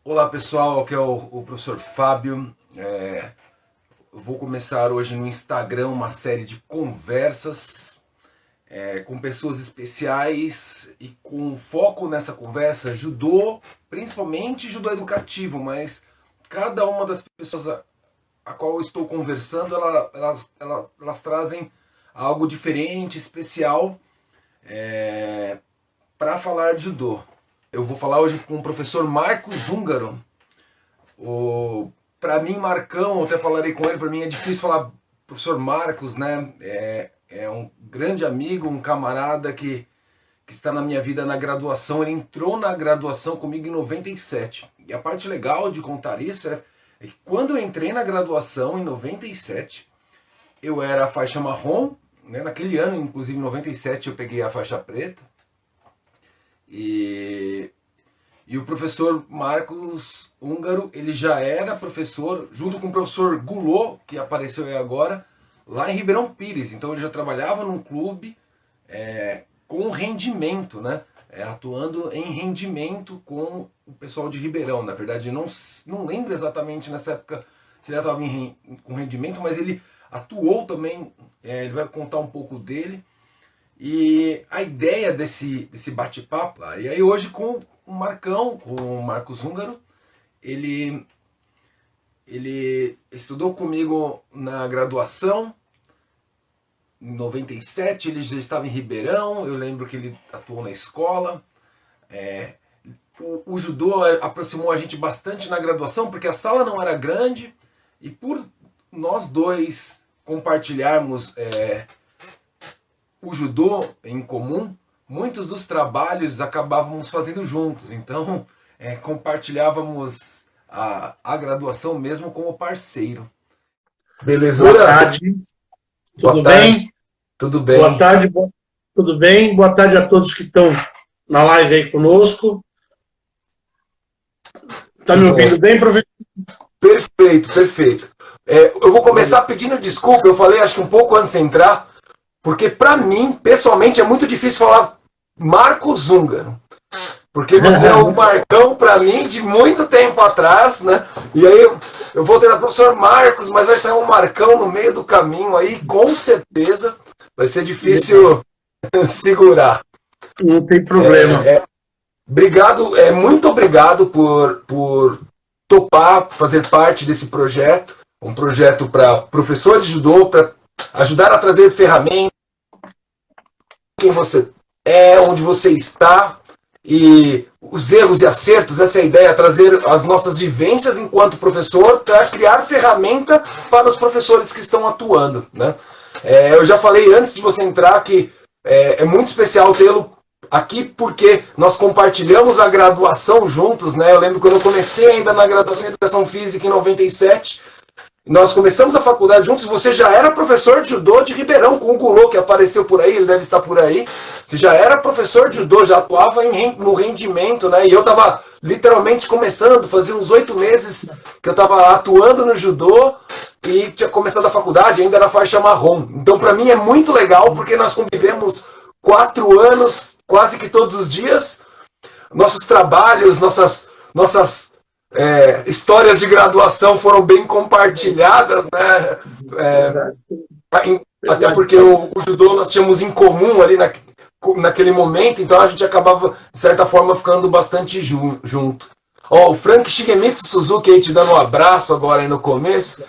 Olá pessoal, aqui é o professor Fábio. Eu vou começar hoje no Instagram uma série de conversas com pessoas especiais e com foco nessa conversa judô, principalmente judô educativo, mas cada uma das pessoas a qual eu estou conversando, elas trazem algo diferente, especial para falar de judô. Eu vou falar hoje com o professor Marcos Húngaro. Para mim, Marcão, eu até falarei com ele, para mim é difícil falar professor Marcos, né? É um grande amigo, um camarada que está na minha vida na graduação. Ele entrou na graduação comigo em 97. E a parte legal de contar isso é que quando eu entrei na graduação, em 97, eu era a faixa marrom, né? Naquele ano, inclusive em 97, eu peguei a faixa preta. E o professor Marcos Húngaro, ele já era professor, junto com o professor Gulot, que apareceu aí agora, lá em Ribeirão Pires. Então ele já trabalhava num clube com rendimento, né? Atuando em rendimento com o pessoal de Ribeirão. Na verdade, não lembro exatamente nessa época se ele estava com rendimento, mas ele atuou também, ele vai contar um pouco dele. E a ideia desse bate-papo, e aí hoje com o Marcão, com o Marcos Húngaro, ele estudou comigo na graduação, em 97, ele já estava em Ribeirão, eu lembro que ele atuou na escola. O judô aproximou a gente bastante na graduação, porque a sala não era grande, e por nós dois compartilharmos o judô em comum, muitos dos trabalhos acabávamos fazendo juntos. Então, compartilhávamos a graduação mesmo como parceiro. Beleza? Boa tarde. Tudo bem? Tudo bem. Boa tarde. Tudo bem? Boa tarde a todos que estão na live aí conosco. Tá me ouvindo bem, professor? Perfeito, perfeito. Eu vou começar pedindo desculpa, eu falei acho que um pouco antes de entrar, porque para mim, pessoalmente, é muito difícil falar Marcos Húngaro. Porque você é o Marcão para mim de muito tempo atrás, né? E aí eu vou ter o professor Marcos, mas vai sair um Marcão no meio do caminho aí, com certeza. Vai ser difícil segurar. Não tem problema. Obrigado, muito obrigado por topar fazer parte desse projeto. Um projeto para professores de judô, para ajudar a trazer ferramentas, quem você é, onde você está, e os erros e acertos, essa é a ideia, trazer as nossas vivências enquanto professor para criar ferramenta para os professores que estão atuando, né? Eu já falei antes de você entrar que é muito especial tê-lo aqui porque nós compartilhamos a graduação juntos, né? Eu lembro quando eu comecei ainda na graduação em Educação Física em 97, nós começamos a faculdade juntos, você já era professor de judô de Ribeirão, com o Gulot, que apareceu por aí, ele deve estar por aí. Você já era professor de judô, já atuava no rendimento, né? E eu estava literalmente começando, fazia uns 8 meses que eu estava atuando no judô e tinha começado a faculdade, ainda na faixa marrom. Então, para mim, é muito legal, porque nós convivemos 4 anos, quase que todos os dias. Nossos trabalhos, nossas histórias de graduação foram bem compartilhadas, né? Até porque o judô nós tínhamos em comum ali naquele momento, então a gente acabava, de certa forma, ficando bastante junto. O Frank Shigemitsu Suzuki aí te dando um abraço agora aí no começo,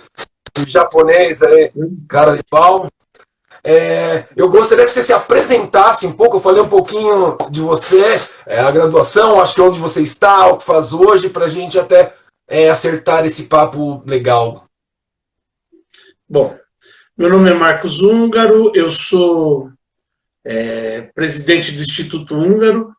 o japonês aí, cara de pau. Eu gostaria que você se apresentasse um pouco, eu falei um pouquinho de você, a graduação, acho que onde você está, o que faz hoje, para a gente até acertar esse papo legal. Bom, meu nome é Marcos Húngaro, eu sou presidente do Instituto Húngaro,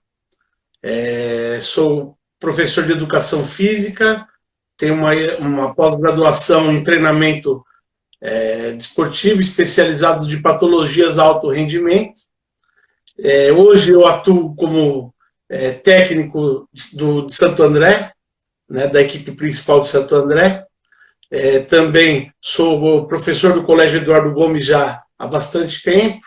sou professor de Educação Física, tenho uma pós-graduação em treinamento desportivo especializado de patologias alto rendimento. Hoje eu atuo como técnico de Santo André, né, da equipe principal de Santo André. Também sou professor do Colégio Eduardo Gomes já há bastante tempo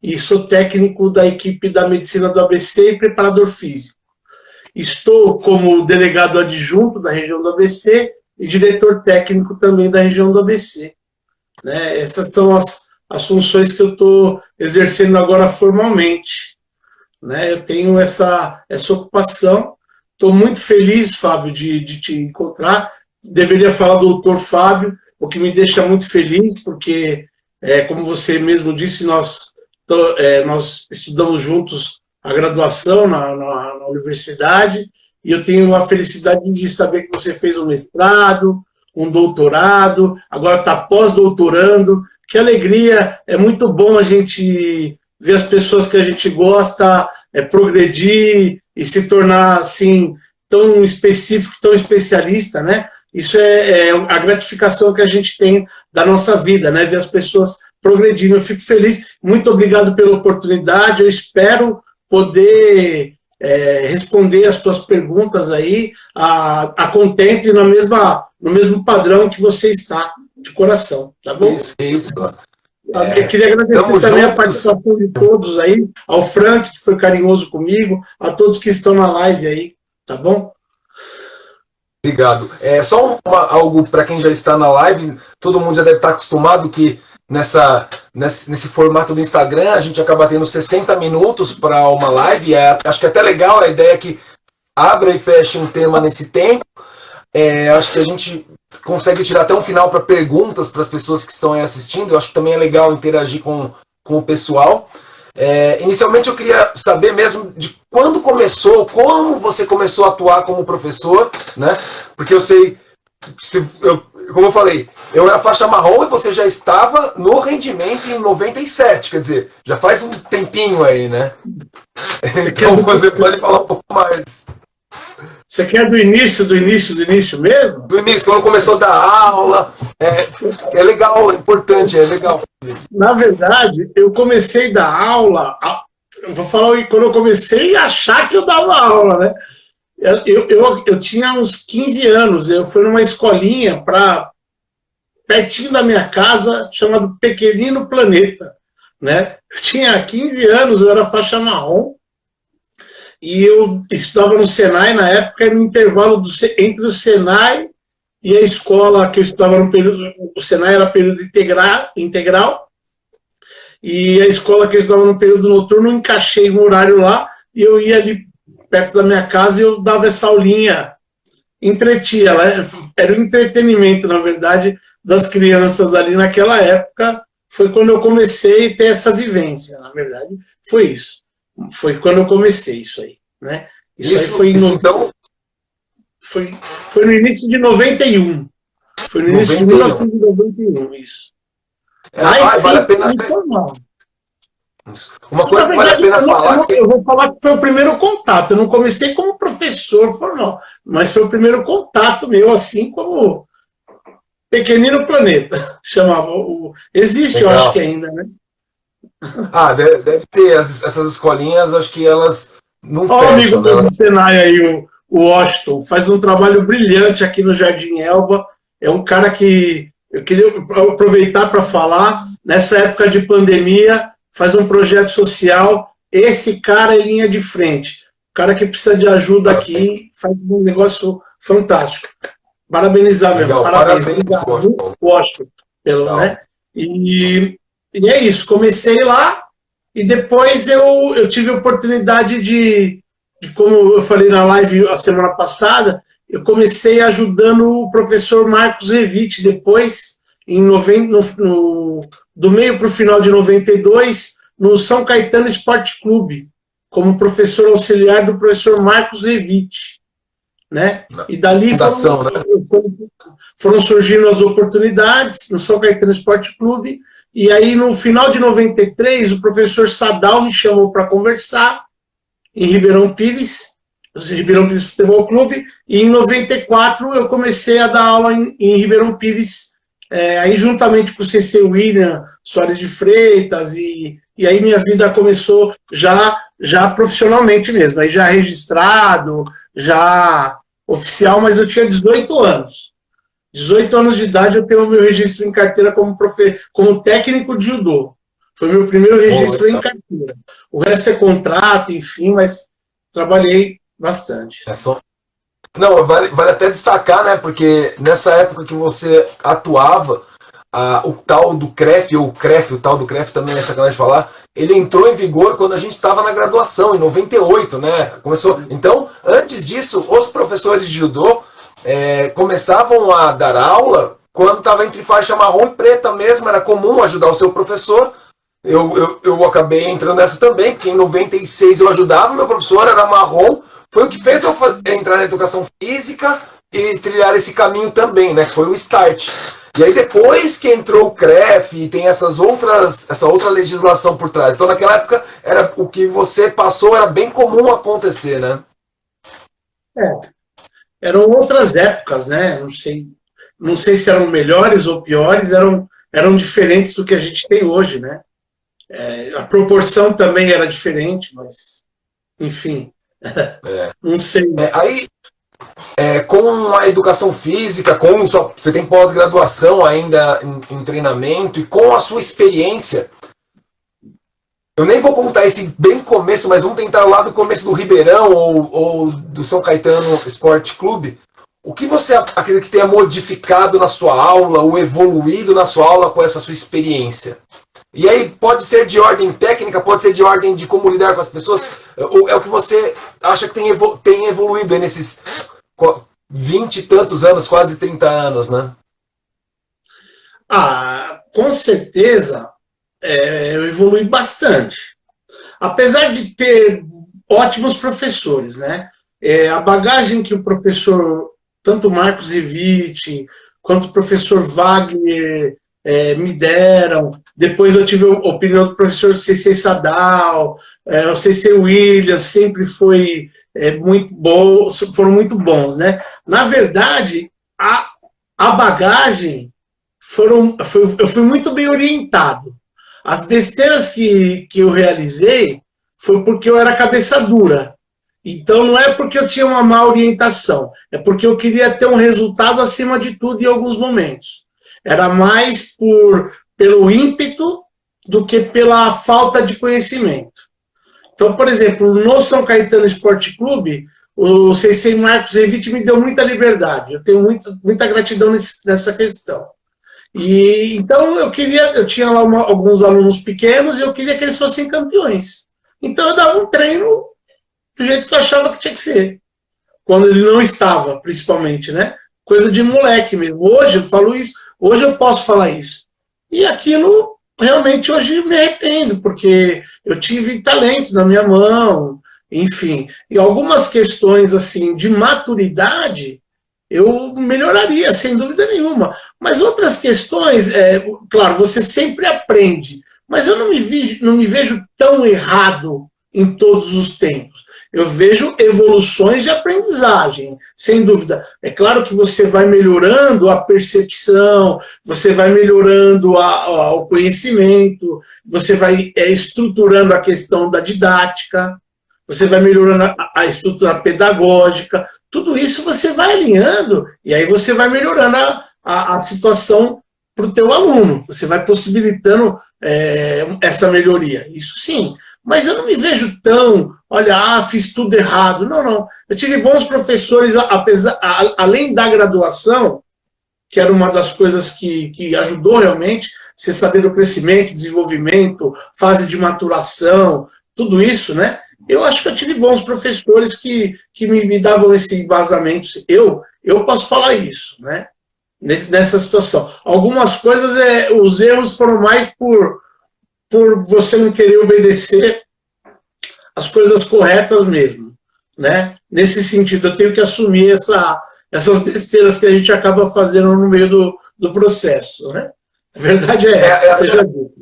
e sou técnico da equipe da medicina do ABC e preparador físico. estou como delegado adjunto da região do ABC e diretor técnico também da região do ABC. Né? Essas são as funções que eu estou exercendo agora formalmente. Né? Eu tenho essa ocupação. Estou muito feliz, Fábio, de te encontrar. Deveria falar do doutor Fábio, o que me deixa muito feliz, porque, como você mesmo disse, nós estudamos juntos a graduação na universidade, e eu tenho a felicidade de saber que você fez um mestrado, um doutorado, agora está pós-doutorando. Que alegria, é muito bom a gente ver as pessoas que a gente gosta progredir e se tornar assim tão específico, tão especialista, né? Isso é a gratificação que a gente tem da nossa vida, né? Ver as pessoas progredindo. Eu fico feliz, muito obrigado pela oportunidade, eu espero poder responder as tuas perguntas aí a contento e no mesmo padrão que você está, de coração, tá bom? Isso. Eu queria agradecer também a participação de todos aí, ao Frank, que foi carinhoso comigo, a todos que estão na live aí, tá bom? Obrigado. Só algo para quem já está na live, todo mundo já deve estar acostumado que nesse formato do Instagram a gente acaba tendo 60 minutos para uma live. Acho que é até legal a ideia que abra e feche um tema nesse tempo. Acho que a gente consegue tirar até um final para perguntas para as pessoas que estão aí assistindo. Eu acho que também é legal interagir com o pessoal. Inicialmente eu queria saber mesmo de quando começou, como você começou a atuar como professor, né? Porque eu sei, como eu falei, eu era faixa marrom e você já estava no rendimento em 97, quer dizer, já faz um tempinho aí, né? Então você pode falar um pouco mais. Você quer do início mesmo? Do início, quando começou a dar aula. É legal, é importante, é legal. Na verdade, eu comecei a dar aula, eu vou falar quando eu comecei a achar que eu dava aula, né? Eu tinha uns 15 anos, eu fui numa escolinha pertinho da minha casa, chamado Pequenino Planeta, né? Eu tinha 15 anos, eu era faixa marrom, e eu estudava no Senai na época, no intervalo entre o Senai e a escola que eu estudava no período, o Senai era período integral, e a escola que eu estudava no período noturno, eu encaixei um horário lá, e eu ia ali perto da minha casa e eu dava essa aulinha, entretia, era o entretenimento, na verdade, das crianças ali naquela época. Foi quando eu comecei a ter essa vivência, na verdade, foi isso. Foi quando eu comecei isso aí, né? Isso aí foi no início de 91. Foi no início de 1991, isso. Vale a pena. Uma coisa que vale a pena falar. Eu vou falar que foi o primeiro contato. Eu não comecei como professor formal, mas foi o primeiro contato meu, assim como Pequenino Planeta. Chamava. Existe, legal. Eu acho que ainda, né? Deve ter. Essas escolinhas, acho que elas não fecham. O amigo do Senai aí, o Washington, faz um trabalho brilhante aqui no Jardim Elba. É um cara que eu queria aproveitar para falar. Nessa época de pandemia, faz um projeto social. Esse cara é linha de frente. O cara que precisa de ajuda aqui faz um negócio fantástico. Parabenizar mesmo. Parabéns, Washington, né? E é isso. Comecei lá e depois eu tive a oportunidade de, como eu falei na live a semana passada, eu comecei ajudando o professor Marcos Revitti depois, do meio para o final de 92, no São Caetano Esporte Clube, como professor auxiliar do professor Marcos Revitti, né? E dali foram surgindo as oportunidades no São Caetano Esporte Clube, e aí no final de 93 o professor Sadal me chamou para conversar em Ribeirão Pires Futebol Clube, e em 94 eu comecei a dar aula em Ribeirão Pires, aí juntamente com o CC William Soares de Freitas, e aí minha vida começou já profissionalmente mesmo, aí já registrado, já oficial, mas eu tinha 18 anos. 18 anos de idade eu tenho o meu registro em carteira como técnico de judô. Foi meu primeiro registro em carteira. O resto é contrato, enfim, mas trabalhei bastante. Não, vale até destacar, né? Porque nessa época que você atuava, o tal do CREF, ou CREF, o tal do CREF também é sacanagem de falar, ele entrou em vigor quando a gente estava na graduação, em 98, né? Começou. Então, antes disso, os professores de judô começavam a dar aula quando estava entre faixa marrom e preta mesmo, era comum ajudar o seu professor. Eu acabei entrando nessa também, porque em 96 eu ajudava, meu professor era marrom, foi o que fez eu entrar na educação física e trilhar esse caminho também, né? Foi o start. E aí depois que entrou o CREF e tem essa outra legislação por trás. Então naquela época o que você passou era bem comum acontecer, né? Eram outras épocas, né? Não sei se eram melhores ou piores, eram diferentes do que a gente tem hoje, né? A proporção também era diferente, mas enfim, não sei. Aí com a educação física, você tem pós-graduação ainda em treinamento e com a sua experiência, eu nem vou contar esse bem começo, mas vamos tentar lá do começo do Ribeirão ou do São Caetano Esporte Clube. O que você acredita que tenha modificado na sua aula ou evoluído na sua aula com essa sua experiência? E aí pode ser de ordem técnica, pode ser de ordem de como lidar com as pessoas. É o que você acha que tem evoluído aí nesses 20 e tantos anos, quase 30 anos, né? Com certeza eu evolui bastante. Apesar de ter ótimos professores, né? A bagagem que o professor, tanto Marcos Revite, quanto o professor Wagner me deram, depois eu tive a opinião do professor C.C. Sadal, o C.C. Williams, sempre foi muito bom, foram muito bons, né? Na verdade, a bagagem eu fui muito bem orientado. As besteiras que eu realizei foi porque eu era cabeça dura. Então não é porque eu tinha uma má orientação, é porque eu queria ter um resultado acima de tudo em alguns momentos. Era mais pelo ímpeto do que pela falta de conhecimento. Então, por exemplo, no São Caetano Esporte Clube, o C.C. Marcos Revite me deu muita liberdade. Eu tenho muita gratidão nessa questão. E então eu tinha lá alguns alunos pequenos e eu queria que eles fossem campeões. Então eu dava um treino do jeito que eu achava que tinha que ser. Quando ele não estava, principalmente, né? Coisa de moleque mesmo. Hoje eu falo isso, hoje eu posso falar isso. E aquilo, realmente, hoje me arrependo, porque eu tive talentos na minha mão, enfim. E algumas questões, assim, de maturidade, eu melhoraria, sem dúvida nenhuma. Mas outras questões, claro, você sempre aprende, mas eu não me vejo tão errado em todos os tempos. Eu vejo evoluções de aprendizagem, sem dúvida. É claro que você vai melhorando a percepção, você vai melhorando o conhecimento, você vai estruturando a questão da didática, você vai melhorando a estrutura pedagógica, tudo isso você vai alinhando e aí você vai melhorando a situação para o teu aluno, você vai possibilitando essa melhoria, isso sim. Mas eu não me vejo tão, fiz tudo errado. Não. Eu tive bons professores, além da graduação, que era uma das coisas que ajudou realmente, você saber do crescimento, desenvolvimento, fase de maturação, tudo isso, né? Eu acho que eu tive bons professores que me davam esse embasamento. Eu posso falar isso, né? Nessa situação. Algumas coisas, os erros foram mais por você não querer obedecer as coisas corretas mesmo, né? Nesse sentido, eu tenho que assumir essas besteiras que a gente acaba fazendo no meio do processo, né? A verdade seja dita.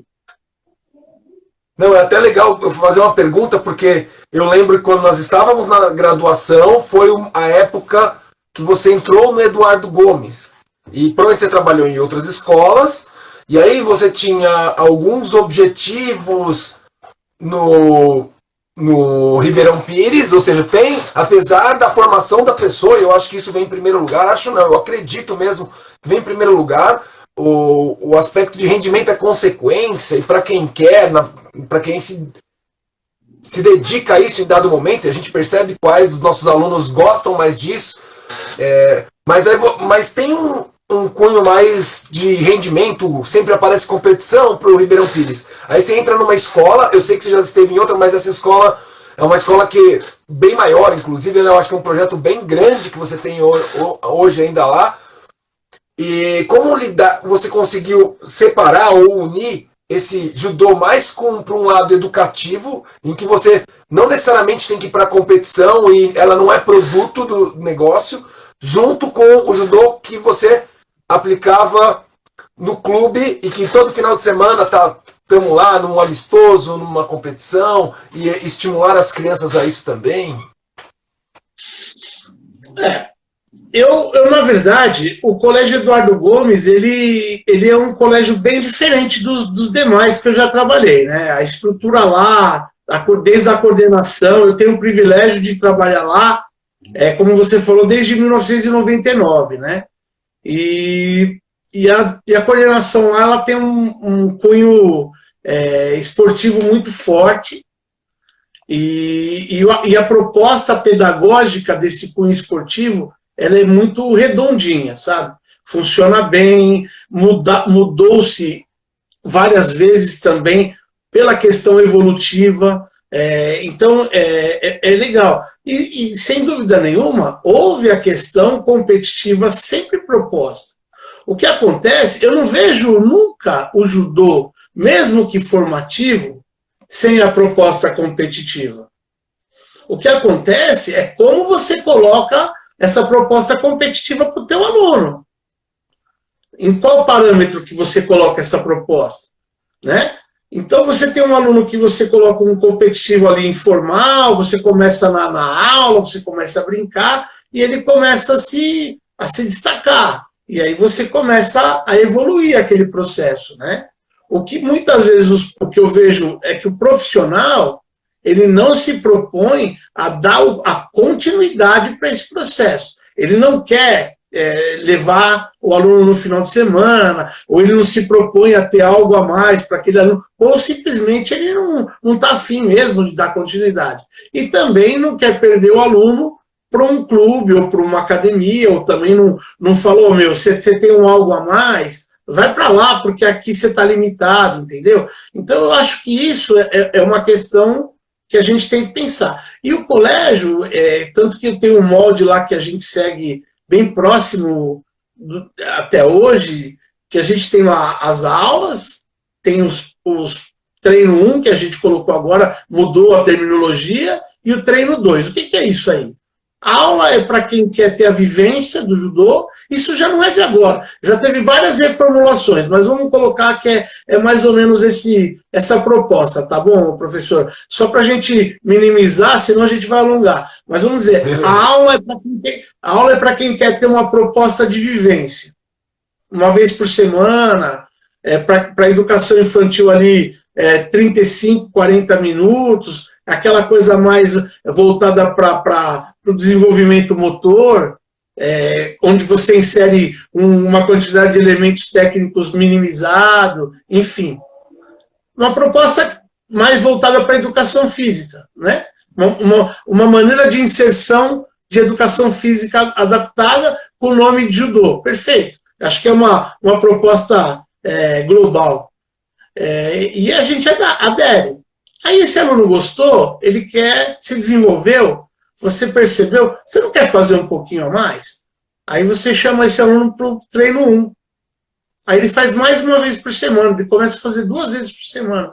Não, é até legal eu fazer uma pergunta, porque eu lembro que quando nós estávamos na graduação, foi a época que você entrou no Eduardo Gomes. E provavelmente você trabalhou em outras escolas, e aí você tinha alguns objetivos no Ribeirão Pires, ou seja, apesar da formação da pessoa, eu acho que isso vem em primeiro lugar, eu acredito mesmo que vem em primeiro lugar, o aspecto de rendimento é consequência, e para quem quer, para quem se se dedica a isso em dado momento, a gente percebe quais dos nossos alunos gostam mais disso, mas tem um cunho mais de rendimento, sempre aparece competição para o Ribeirão Pires. Aí você entra numa escola, eu sei que você já esteve em outra, mas essa escola é uma escola que bem maior, inclusive, né? Eu acho que é um projeto bem grande que você tem hoje ainda lá. E como você conseguiu separar ou unir esse judô mais para um lado educativo, em que você não necessariamente tem que ir para a competição e ela não é produto do negócio, junto com o judô que você aplicava no clube e que todo final de semana estamos lá num amistoso, numa competição, e estimular as crianças a isso também? Eu, na verdade, o Colégio Eduardo Gomes, ele é um colégio bem diferente dos demais que eu já trabalhei, né? A estrutura lá, desde a coordenação, eu tenho o privilégio de trabalhar lá, como você falou, desde 1999, né? E a coordenação lá, ela tem um cunho esportivo muito forte, e a proposta pedagógica desse cunho esportivo, ela é muito redondinha, sabe? Funciona bem, mudou-se várias vezes também pela questão evolutiva, então é legal. E sem dúvida nenhuma, houve a questão competitiva sempre proposta. O que acontece, eu não vejo nunca o judô, mesmo que formativo, sem a proposta competitiva. O que acontece é como você coloca essa proposta competitiva para o teu aluno. Em qual parâmetro que você coloca essa proposta? Né? Então, você tem um aluno que você coloca um competitivo ali informal, você começa na aula, você começa a brincar, e ele começa a se destacar. E aí você começa a evoluir aquele processo. Né? O que muitas vezes o que eu vejo é que o profissional, ele não se propõe a dar a continuidade para esse processo. Ele não quer levar o aluno no final de semana, ou ele não se propõe a ter algo a mais para aquele aluno, ou simplesmente ele não está afim mesmo de dar continuidade. E também não quer perder o aluno para um clube ou para uma academia, ou também não falou, você tem algo a mais, vai para lá, porque aqui você está limitado, entendeu? Então, eu acho que isso é uma questão que a gente tem que pensar. E o colégio, tanto que eu tenho um molde lá que a gente segue bem próximo até hoje, que a gente tem lá as aulas, tem os treino 1, que a gente colocou agora, mudou a terminologia, e o treino 2. O que é isso aí? A aula é para quem quer ter a vivência do judô, isso já não é de agora, já teve várias reformulações, mas vamos colocar que é mais ou menos essa proposta, tá bom, professor? Só para a gente minimizar, senão a gente vai alongar. Mas vamos dizer, a aula é para quem quer ter uma proposta de vivência. Uma vez por semana, para a educação infantil ali, 35, 40 minutos, aquela coisa mais voltada para o desenvolvimento motor, onde você insere uma quantidade de elementos técnicos minimizado, enfim. Uma proposta mais voltada para a educação física, né? Uma maneira de inserção de educação física adaptada com o nome de judô. Perfeito. Acho que é uma proposta global. E a gente adere. Aí esse aluno gostou, ele se desenvolveu, você percebeu, você não quer fazer um pouquinho a mais? Aí você chama esse aluno para o treino 1. Aí ele faz mais uma vez por semana, ele começa a fazer 2 vezes por semana.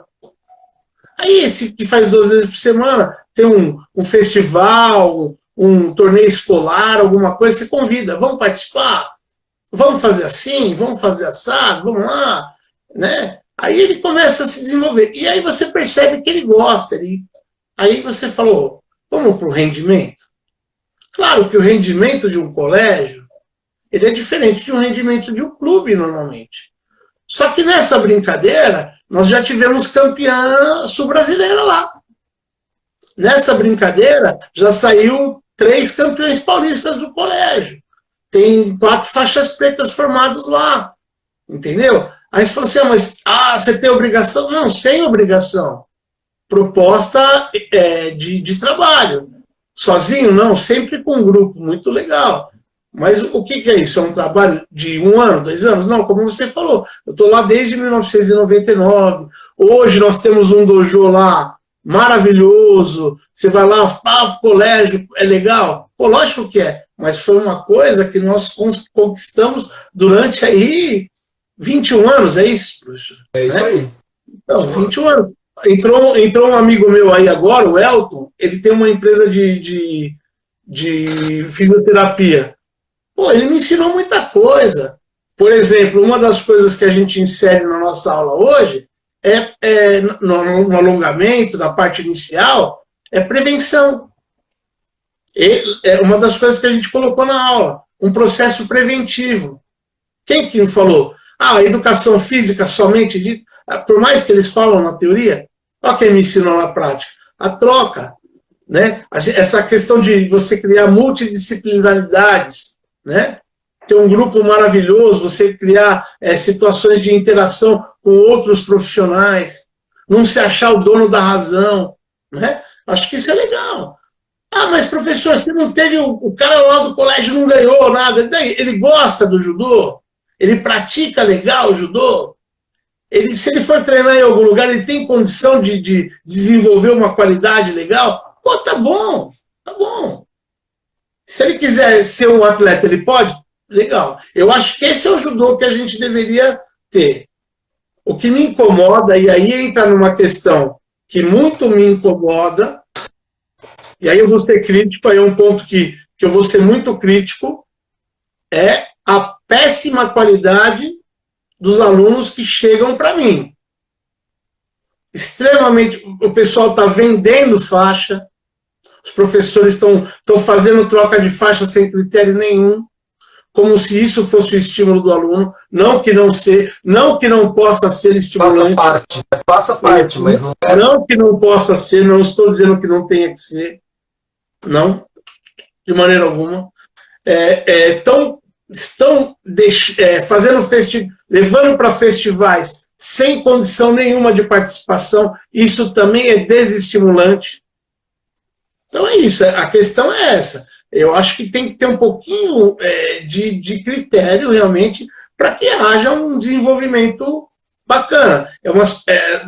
Aí esse que faz 2 vezes por semana, tem um festival, um torneio escolar, alguma coisa, você convida, vamos participar? Vamos fazer assim? Vamos fazer assado? Vamos lá? Né? Aí ele começa a se desenvolver. E aí você percebe que ele gosta. Aí você falou, vamos para o rendimento? Claro que o rendimento de um colégio, ele é diferente de um rendimento de um clube, normalmente. Só que nessa brincadeira, nós já tivemos campeã sul-brasileira lá. Nessa brincadeira, já saiu 3 campeões paulistas do colégio. Tem 4 faixas pretas formados lá. Entendeu? Aí você falou assim, mas você tem obrigação? Não, sem obrigação. proposta de trabalho. Sozinho, não, sempre com um grupo, muito legal. Mas o que é isso? É um trabalho de 1 ano, 2 anos? Não, como você falou, eu estou lá desde 1999. Hoje nós temos um dojo lá maravilhoso. Você vai lá, o colégio é legal? Pô, lógico que é, mas foi uma coisa que nós conquistamos durante aí 21 anos, é isso, professor? É isso aí. Então, 21 anos. Entrou um amigo meu aí agora, o Elton, ele tem uma empresa de fisioterapia. Pô, ele me ensinou muita coisa. Por exemplo, uma das coisas que a gente insere na nossa aula hoje no alongamento, na parte inicial, é prevenção. É uma das coisas que a gente colocou na aula, um processo preventivo. Quem que falou? A educação física somente, por mais que eles falam na teoria, olha quem me ensinou na prática. A troca, né? Essa questão de você criar multidisciplinaridades, né? Ter um grupo maravilhoso, você criar situações de interação com outros profissionais, não se achar o dono da razão, né? Acho que isso é legal. Ah, mas professor, você não teve o cara lá do colégio não ganhou nada. Ele gosta do judô? Ele pratica legal o judô? Se ele for treinar em algum lugar, ele tem condição de desenvolver uma qualidade legal? Pô, tá bom, tá bom. Se ele quiser ser um atleta, ele pode? Legal. Eu acho que esse é o judô que a gente deveria ter. O que me incomoda, e aí entra numa questão que muito me incomoda, e aí eu vou ser crítico, aí é um ponto que eu vou ser muito crítico, é a péssima qualidade dos alunos que chegam para mim. Extremamente, o pessoal está vendendo faixa, os professores estão fazendo troca de faixa sem critério nenhum, como se isso fosse o estímulo do aluno, não que não possa ser estimulante. Passa parte, mas não é. Não que não possa ser, não estou dizendo que não tenha que ser, não, de maneira alguma. Estão fazendo levando para festivais sem condição nenhuma de participação, isso também é desestimulante. Então é isso, a questão é essa. Eu acho que tem que ter um pouquinho de critério realmente para que haja um desenvolvimento bacana.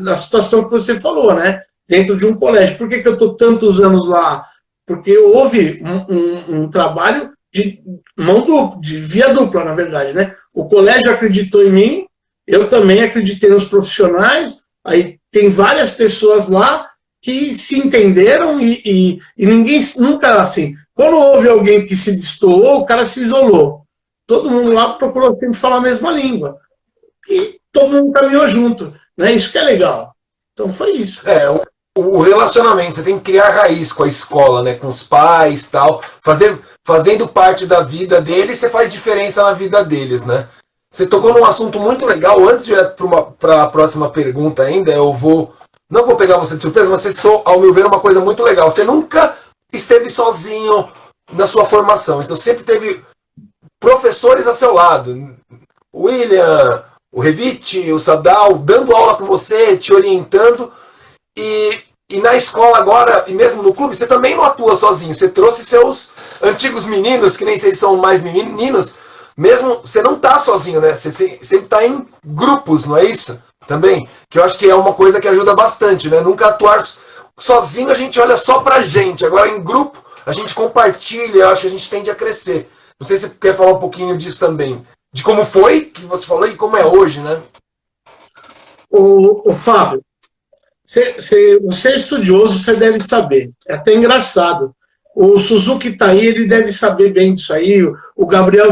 Na situação que você falou, né? Dentro de um colégio. Por que eu estou tantos anos lá? Porque houve um trabalho de mão dupla, de via dupla, na verdade, né? O colégio acreditou em mim, eu também acreditei nos profissionais, aí tem várias pessoas lá que se entenderam e ninguém nunca, assim, quando houve alguém que se destoou, o cara se isolou. Todo mundo lá procurou sempre falar a mesma língua. E todo mundo caminhou junto, né? Isso que é legal. Então foi isso. O relacionamento, você tem que criar raiz com a escola, né? Com os pais e tal. Fazendo parte da vida deles, você faz diferença na vida deles, né? Você tocou num assunto muito legal. Antes de ir para a próxima pergunta ainda, não vou pegar você de surpresa, mas você citou, ao meu ver, uma coisa muito legal. Você nunca esteve sozinho na sua formação. Então sempre teve professores a seu lado. O William, o Revite, o Sadal, dando aula com você, te orientando. E na escola agora, e mesmo no clube, você também não atua sozinho. Você trouxe seus antigos meninos, que nem vocês são mais meninos. Mesmo, você não está sozinho, né? Você sempre está em grupos, não é isso? Também. Que eu acho que é uma coisa que ajuda bastante, né? Nunca atuar sozinho, a gente olha só pra gente. Agora, em grupo, a gente compartilha, eu acho que a gente tende a crescer. Não sei se você quer falar um pouquinho disso também. De como foi, que você falou, e como é hoje, né? O Fábio, você é estudioso, você deve saber. É até engraçado. O Suzuki está aí, ele deve saber bem disso aí. O Gabriel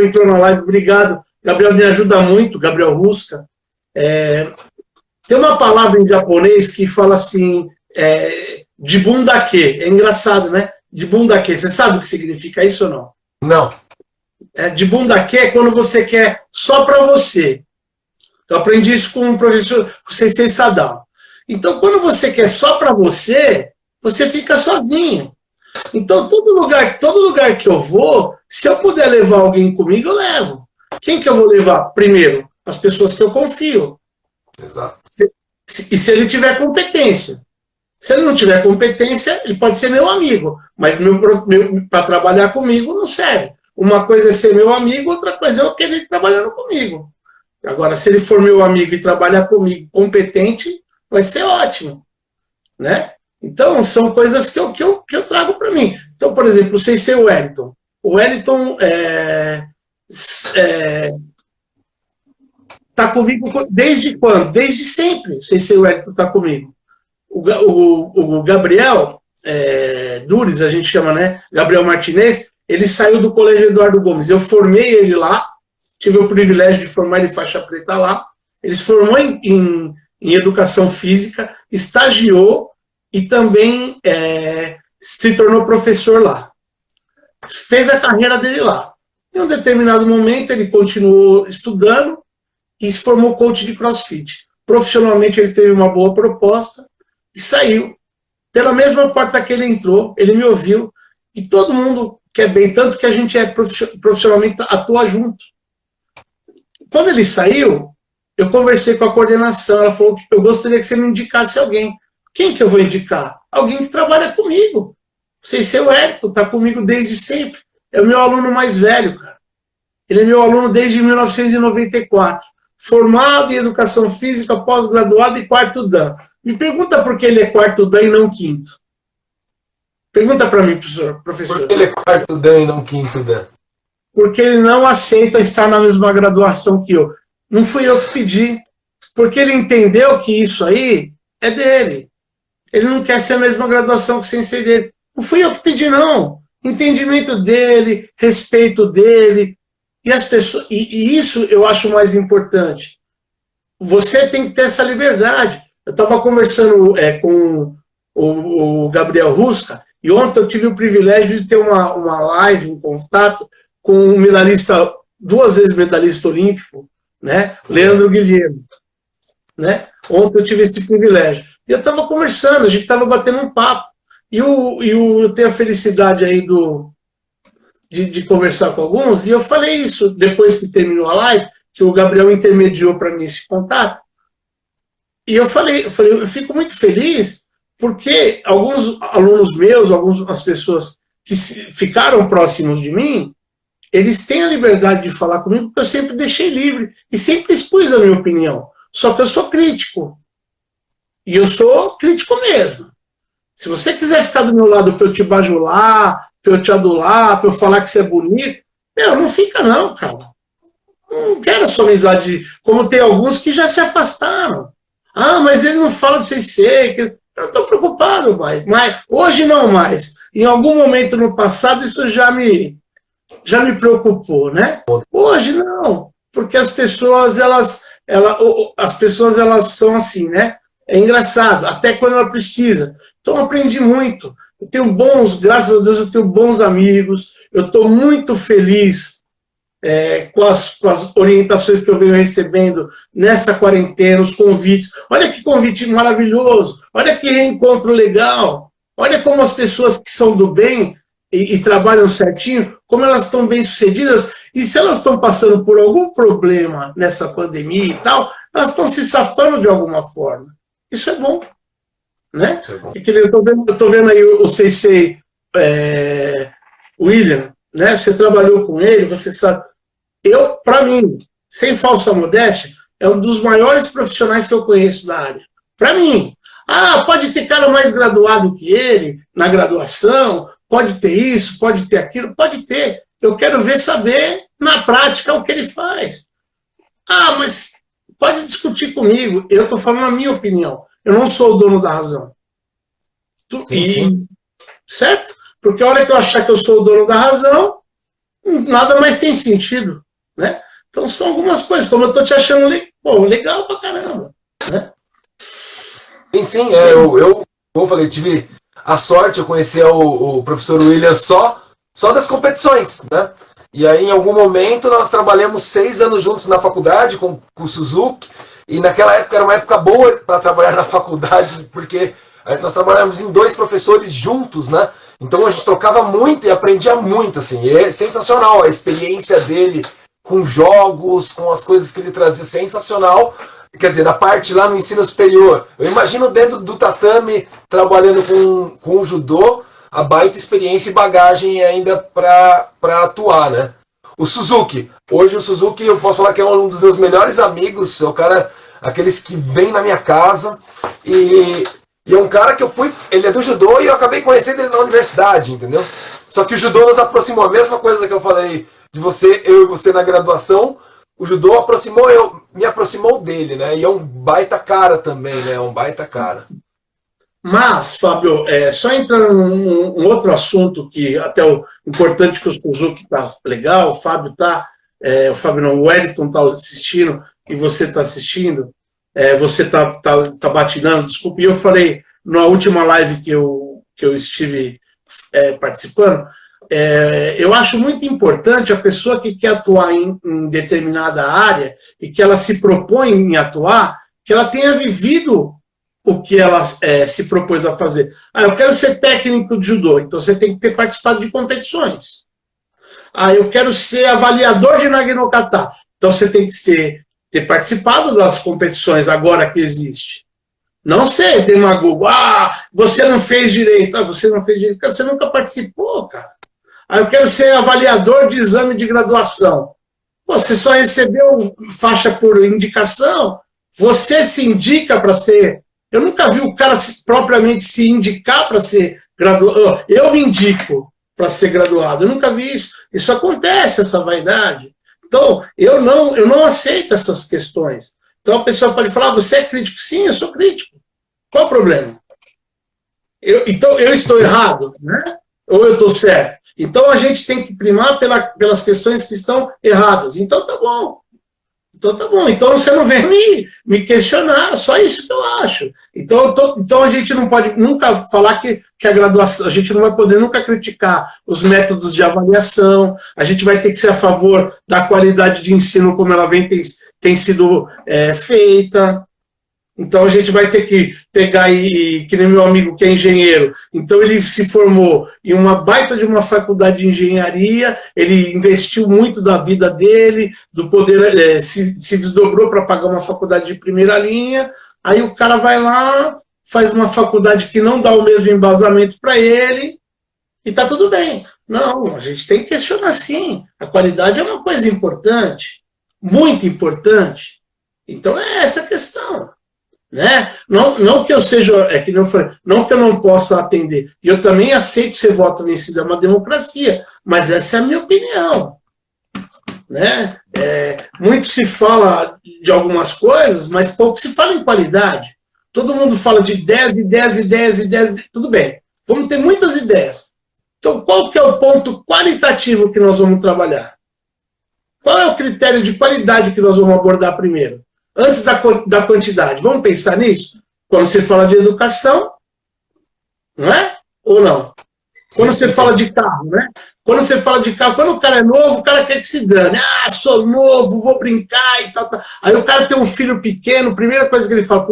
entrou na live, obrigado. Gabriel me ajuda muito, Gabriel Rusca. Tem uma palavra em japonês que fala assim, de bundake. É engraçado, né? De bundake. Você sabe o que significa isso ou não? Não. De bundake é quando você quer só para você. Eu aprendi isso com um professor, com o Sensei Sadal. Então, quando você quer só para você, você fica sozinho. Então, todo lugar que eu vou, se eu puder levar alguém comigo, eu levo. Quem que eu vou levar primeiro? As pessoas que eu confio. Exato. E se ele tiver competência. Se ele não tiver competência, ele pode ser meu amigo, mas para trabalhar comigo não serve. Uma coisa é ser meu amigo, outra coisa é eu querer trabalhando comigo. Agora, se ele for meu amigo e trabalhar comigo competente, vai ser ótimo, né? Então, são coisas que eu trago para mim. Então, por exemplo, sei ser o Wellington. O Wellington está comigo desde quando? Desde sempre. Sei ser o Wellington está comigo. O Gabriel Dures, a gente chama, né? Gabriel Martinez, ele saiu do Colégio Eduardo Gomes. Eu formei ele lá, tive o privilégio de formar ele faixa preta lá. Ele se formou em educação física, estagiou e também se tornou professor lá. Fez a carreira dele lá. Em um determinado momento, ele continuou estudando e se formou coach de CrossFit. Profissionalmente, ele teve uma boa proposta e saiu. Pela mesma porta que ele entrou, ele me ouviu, e todo mundo quer bem, tanto que a gente profissionalmente atua junto. Quando ele saiu, eu conversei com a coordenação, ela falou que eu gostaria que você me indicasse alguém. Quem que eu vou indicar? Alguém que trabalha comigo. Sei ser o Hélio, está comigo desde sempre. É o meu aluno mais velho, cara. Ele é meu aluno desde 1994. Formado em Educação Física, pós-graduado e quarto Dan. Me pergunta por que ele é quarto Dan e não quinto. Pergunta para mim, professor. Por que ele é quarto Dan e não quinto Dan? Porque ele não aceita estar na mesma graduação que eu. Não fui eu que pedi. Porque ele entendeu que isso aí é dele. Ele não quer ser a mesma graduação que o sensei dele. Não fui eu que pedi, não. Entendimento dele, respeito dele. E as pessoas, e isso eu acho mais importante. Você tem que ter essa liberdade. Eu estava conversando com o Gabriel Rusca, e ontem eu tive o privilégio de ter uma live, um contato com um medalhista, 2 vezes medalhista olímpico, né? Leandro Guilherme. Né? Ontem eu tive esse privilégio. E eu estava conversando, a gente estava batendo um papo. E eu tenho a felicidade aí de conversar com alguns, e eu falei isso depois que terminou a live, que o Gabriel intermediou para mim esse contato. E eu falei, eu fico muito feliz porque alguns alunos meus, algumas pessoas que ficaram próximos de mim, eles têm a liberdade de falar comigo porque eu sempre deixei livre e sempre expus a minha opinião. Só que eu sou crítico. E eu sou crítico mesmo. Se você quiser ficar do meu lado para eu te bajular, para eu te adular, para eu falar que você é bonito, não fica não, cara. Não quero a sua amizade. Como tem alguns que já se afastaram. Ah, mas ele não fala do CC. Eu não estou preocupado mais. Mas hoje não mais. Em algum momento no passado isso já me preocupou, né? Hoje não. Porque as pessoas, elas são assim, né? É engraçado. Até quando ela precisa. Então eu aprendi muito. Eu tenho graças a Deus, eu tenho bons amigos. Eu estou muito feliz com as orientações que eu venho recebendo nessa quarentena, os convites. Olha que convite maravilhoso, olha que reencontro legal, olha como as pessoas que são do bem e trabalham certinho, como elas estão bem-sucedidas, e se elas estão passando por algum problema nessa pandemia e tal, elas estão se safando de alguma forma. Isso é bom, né? Isso é bom. Eu estou vendo aí o Sensei William, né? Você trabalhou com ele, você sabe. Para mim, sem falsa modéstia, é um dos maiores profissionais que eu conheço da área. Para mim. Ah, pode ter cara mais graduado que ele, na graduação, pode ter isso, pode ter aquilo, pode ter. Eu quero saber, na prática, o que ele faz. Ah, mas pode discutir comigo. Eu estou falando a minha opinião. Eu não sou o dono da razão. Sim. Certo? Porque a hora que eu achar que eu sou o dono da razão, nada mais tem sentido, né? Então são algumas coisas, como eu estou te achando legal pra caramba, né? Sim, como eu falei, tive a sorte de conhecer o professor William só das competições, né? E aí em algum momento nós trabalhamos 6 anos juntos na faculdade com o Suzuki, e naquela época era uma época boa para trabalhar na faculdade, porque nós trabalhávamos em 2 professores juntos, né? Então a gente trocava muito e aprendia muito, assim. E é sensacional a experiência dele com jogos, com as coisas que ele trazia, sensacional. quer dizer, na parte lá no ensino superior. Eu imagino dentro do tatame, trabalhando com o judô, a baita experiência e bagagem ainda para atuar, né? O Suzuki. Hoje o Suzuki, eu posso falar que é um dos meus melhores amigos, é o cara, aqueles que vêm na minha casa, e é um cara que eu fui, ele é do judô e eu acabei conhecendo ele na universidade, entendeu? Só que o judô nos aproximou, a mesma coisa que eu falei de você, eu e você na graduação, o judô me aproximou dele, né? E é um baita cara também, né? Um baita cara. Mas, Fábio, só entrando num outro assunto que até o importante que o Suzuki tá legal, o Fábio tá, o Fábio não, o Wellington tá assistindo e você tá assistindo, você tá batinando, desculpe, eu falei na última live que eu estive participando, eu acho muito importante a pessoa que quer atuar em determinada área e que ela se propõe em atuar, que ela tenha vivido o que ela se propôs a fazer. Eu quero ser técnico de judô, então você tem que ter participado de competições. Eu quero ser avaliador de Nage no Kata, então você tem que ter participado das competições agora que existe. Não ser demagogo, você não fez direito, você não fez direito, você nunca participou, cara. Eu quero ser avaliador de exame de graduação. Você só recebeu faixa por indicação, você se indica para ser. Eu nunca vi o cara propriamente se indicar para ser graduado. Eu me indico para ser graduado. Eu nunca vi isso. Isso acontece, essa vaidade. Então, eu não aceito essas questões. Então, a pessoa pode falar, você é crítico? Sim, eu sou crítico. Qual o problema? Então, eu estou errado, né? Ou eu estou certo? Então, a gente tem que primar pelas questões que estão erradas. Então, tá bom. Então você não vem me questionar, só isso que eu acho. Então a gente não pode nunca falar que a graduação, a gente não vai poder nunca criticar os métodos de avaliação, a gente vai ter que ser a favor da qualidade de ensino como ela tem sido feita. Então a gente vai ter que pegar que nem meu amigo que é engenheiro, então ele se formou em uma baita de uma faculdade de engenharia, ele investiu muito da vida dele, do poder, se desdobrou para pagar uma faculdade de primeira linha, aí o cara vai lá, faz uma faculdade que não dá o mesmo embasamento para ele, e tá tudo bem. Não, a gente tem que questionar sim, a qualidade é uma coisa importante, muito importante, então é essa a questão. Né? Não que eu seja, que não foi, não que eu não possa atender. E eu também aceito ser voto vencido, é uma democracia, mas essa é a minha opinião. Né? Muito se fala de algumas coisas, mas pouco se fala em qualidade. Todo mundo fala de 10 e 10 e 10 e 10, tudo bem. Vamos ter muitas ideias. Então, qual que é o ponto qualitativo que nós vamos trabalhar? Qual é o critério de qualidade que nós vamos abordar primeiro? Antes da quantidade. Vamos pensar nisso? Quando você fala de educação, não é? Ou não? Quando você fala de carro, né? Quando você fala de carro, quando o cara é novo, o cara quer que se dane. Sou novo, vou brincar e tal, tal. Aí o cara tem um filho pequeno, primeira coisa que ele fala,